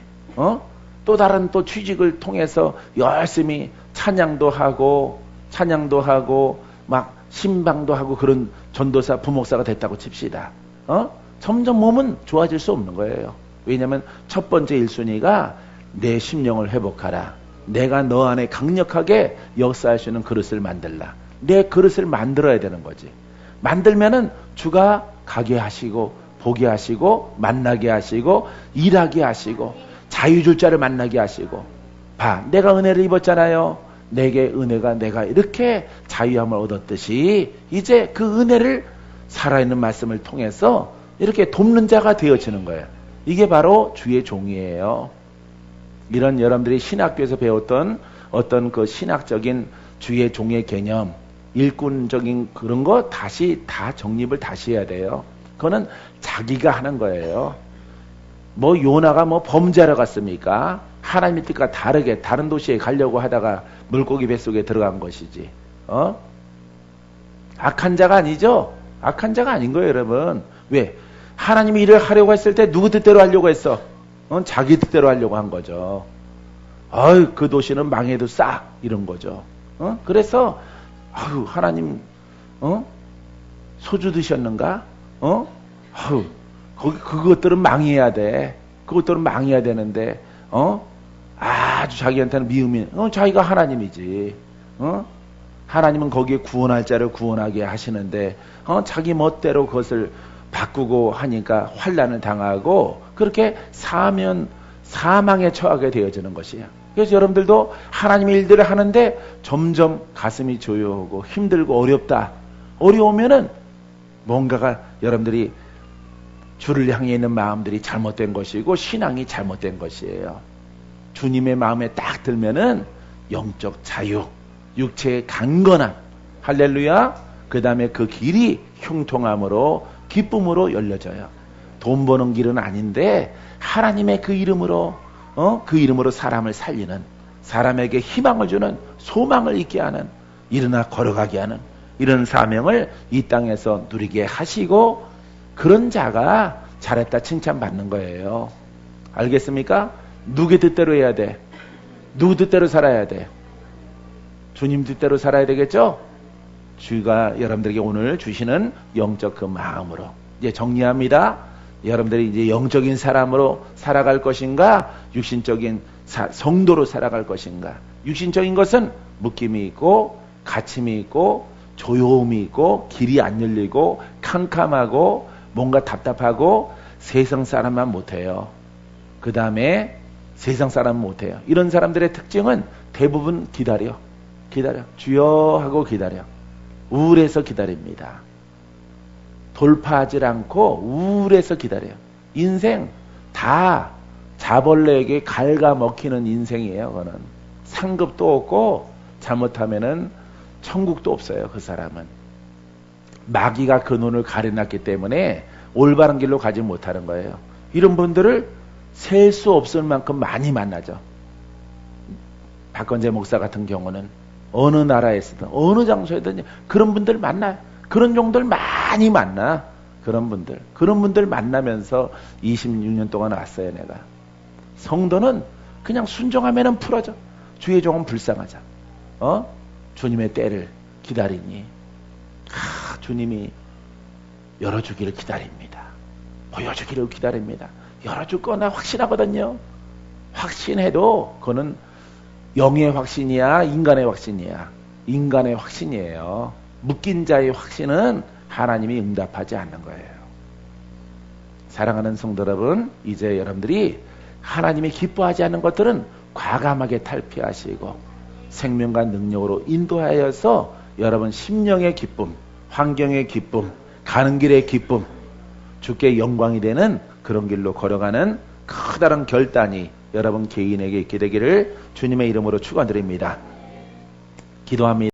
Speaker 1: 또 다른 또 취직을 통해서 열심히 찬양도 하고 막 신방도 하고 그런 전도사 부목사가 됐다고 칩시다. 점점 몸은 좋아질 수 없는 거예요. 왜냐하면 첫 번째 1순위가 내 심령을 회복하라. 내가 너 안에 강력하게 역사할 수 있는 그릇을 만들라. 내 그릇을 만들어야 되는 거지. 만들면은 주가 가게 하시고 보게 하시고 만나게 하시고 일하게 하시고 자유줄자를 만나게 하시고. 봐, 내가 은혜를 입었잖아요. 내게 은혜가 내가 이렇게 자유함을 얻었듯이 이제 그 은혜를 살아있는 말씀을 통해서 이렇게 돕는 자가 되어지는 거예요. 이게 바로 주의 종이에요. 이런 여러분들이 신학교에서 배웠던 어떤 그 신학적인 주의 종의 개념, 일꾼적인 그런 거 다시 다 정립을 다시 해야 돼요. 그거는 자기가 하는 거예요. 뭐 요나가 뭐 범죄하러 갔습니까? 하나님의 뜻과 다르게 다른 도시에 가려고 하다가 물고기 뱃속에 들어간 것이지. 악한 자가 아니죠? 악한 자가 아닌 거예요, 여러분. 왜? 하나님이 일을 하려고 했을 때 누구 뜻대로 하려고 했어? 자기 뜻대로 하려고 한 거죠. 그 도시는 망해도 싹 이런 거죠. 그래서 하나님 소주 드셨는가? 거기 그것들은 망해야 돼. 그것들은 망해야 되는데 아주 자기한테는 미움이 자기가 하나님이지. 하나님은 거기에 구원할 자를 구원하게 하시는데 자기 멋대로 그것을 바꾸고 하니까 환난을 당하고 그렇게 사망에 처하게 되어지는 것이에요. 그래서 여러분들도 하나님의 일들을 하는데 점점 가슴이 조여오고 힘들고 어렵다. 어려우면은 뭔가가 여러분들이 주를 향해 있는 마음들이 잘못된 것이고 신앙이 잘못된 것이에요. 주님의 마음에 딱 들면은 영적 자유, 육체의 강건함, 할렐루야. 그 다음에 그 길이 형통함으로 기쁨으로 열려져요. 돈 버는 길은 아닌데 하나님의 그 이름으로 그 이름으로 사람을 살리는, 사람에게 희망을 주는, 소망을 있게 하는, 일어나 걸어가게 하는 이런 사명을 이 땅에서 누리게 하시고 그런 자가 잘했다 칭찬받는 거예요. 알겠습니까? 누구 뜻대로 해야 돼? 누구 뜻대로 살아야 돼? 주님 뜻대로 살아야 되겠죠? 주가 여러분들에게 오늘 주시는 영적 그 마음으로 이제 정리합니다. 여러분들이 이제 영적인 사람으로 살아갈 것인가, 육신적인 성도로 살아갈 것인가. 육신적인 것은 묶임이 있고 갇힘이 있고 조여움이 있고 길이 안 열리고 캄캄하고 뭔가 답답하고 세상 사람만 못해요. 그 다음에 세상 사람은 못해요. 이런 사람들의 특징은 대부분 기다려. 주여 하고 기다려. 우울해서 기다립니다. 돌파하지 않고 우울해서 기다려요. 인생 다 자벌레에게 갉아먹히는 인생이에요. 그거는 상급도 없고 잘못하면은 천국도 없어요. 그 사람은 마귀가 그 눈을 가려놨기 때문에 올바른 길로 가지 못하는 거예요. 이런 분들을 셀 수 없을 만큼 많이 만나죠. 박건재 목사 같은 경우는 어느 나라에서든 어느 장소에든 그런 분들 만나요. 그런 종들 많이 만나. 그런 분들 만나면서 26년 동안 왔어요. 내가 성도는 그냥 순종하면은 풀어져. 주의 종은 불쌍하자. 주님의 때를 기다리니 주님이 열어주기를 기다립니다. 보여주기를 기다립니다. 열어줄 거나 확신하거든요. 확신해도 그거는 영의 확신이야, 인간의 확신이야? 인간의 확신이에요. 묶인 자의 확신은 하나님이 응답하지 않는 거예요. 사랑하는 성도 여러분, 이제 여러분들이 하나님이 기뻐하지 않는 것들은 과감하게 탈피하시고 생명과 능력으로 인도하여서 여러분 심령의 기쁨, 환경의 기쁨, 가는 길의 기쁨, 주께 영광이 되는 그런 길로 걸어가는 커다란 결단이 여러분 개인에게 있게 되기를 주님의 이름으로 축원드립니다. 기도합니다.